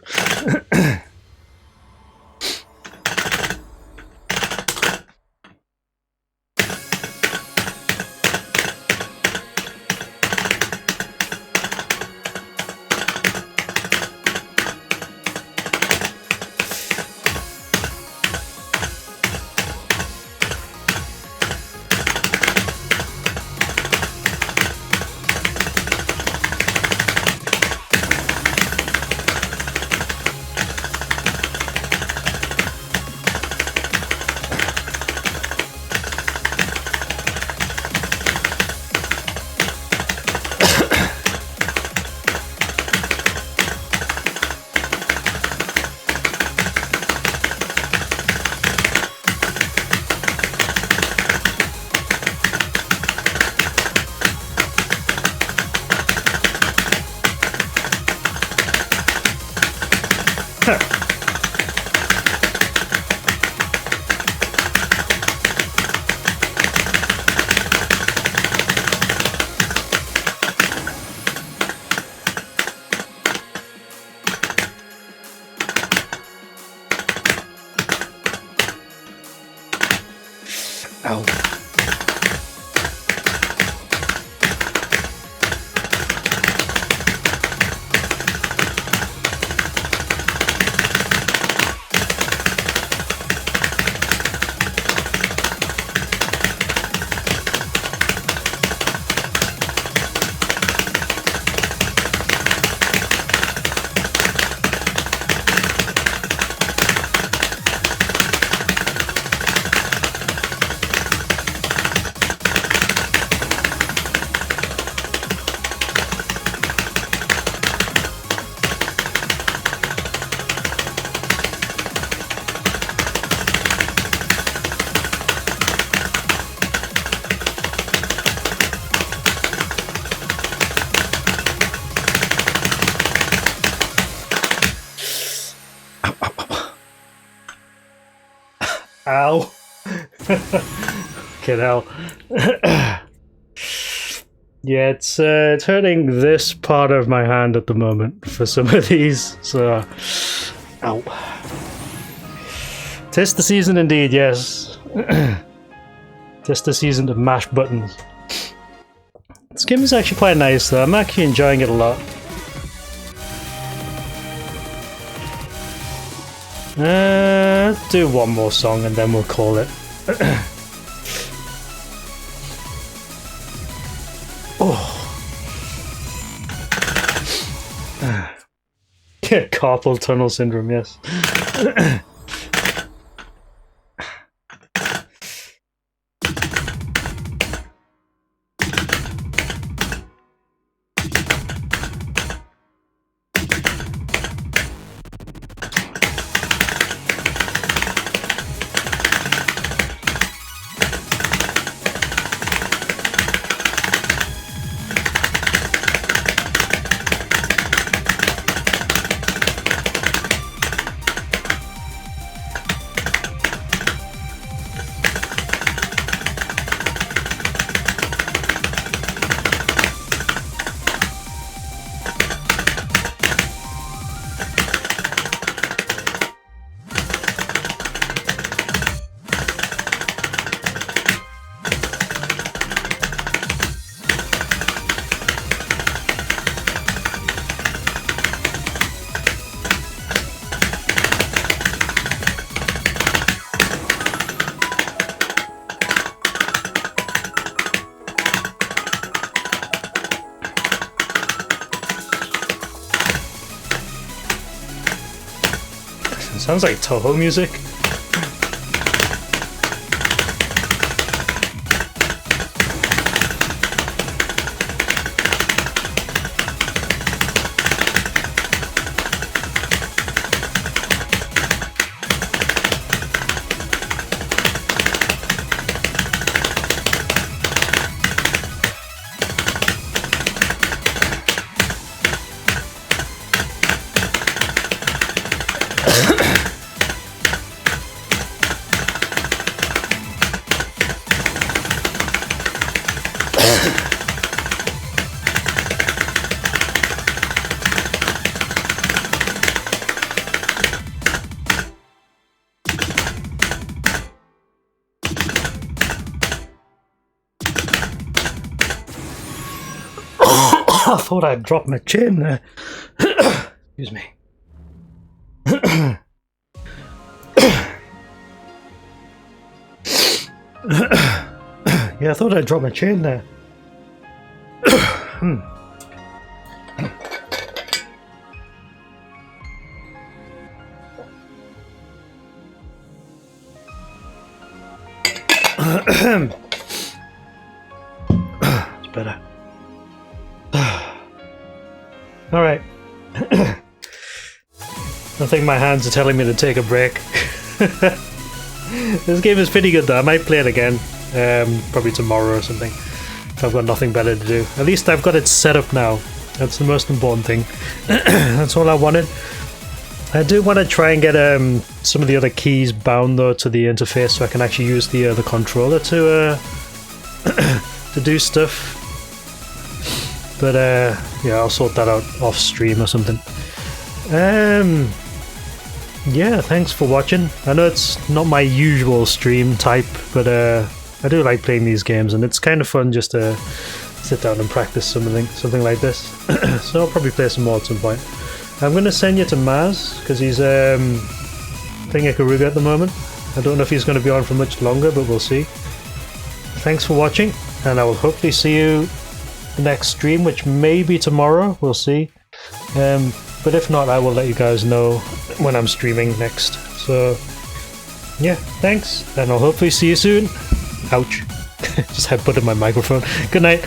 Ow. Ow. Get out. Yeah, it's hurting this part of my hand at the moment for some of these, so... Ow. 'Tis the season indeed, yes. 'Tis the season to mash buttons. This game is actually quite nice though, I'm actually enjoying it a lot. Let's do one more song and then we'll call it. Oh. Carpal tunnel syndrome, yes. Sounds like Toho music. I thought I'd dropped my chin there. Excuse me. Yeah, I thought I'd dropped my chain there. It's better. Alright. I think my hands are telling me to take a break. This game is pretty good though. I might play it again. Probably tomorrow or something. If I've got nothing better to do. At least I've got it set up now. That's the most important thing. That's all I wanted. I do want to try and get some of the other keys bound though to the interface so I can actually use the controller to to do stuff. But yeah, I'll sort that out off stream or something. Yeah, thanks for watching. I know it's not my usual stream type, but I do like playing these games, and it's kind of fun just to sit down and practice something like this. So I'll probably play some more at some point. I'm going to send you to Maz, because he's playing Ikaruga at the moment. I don't know if he's going to be on for much longer, but we'll see. Thanks for watching, and I will hopefully see you the next stream, which may be tomorrow. We'll see. But if not, I will let you guys know when I'm streaming next. So yeah, thanks, and I'll hopefully see you soon. Ouch. Just headbutted my microphone. Good night.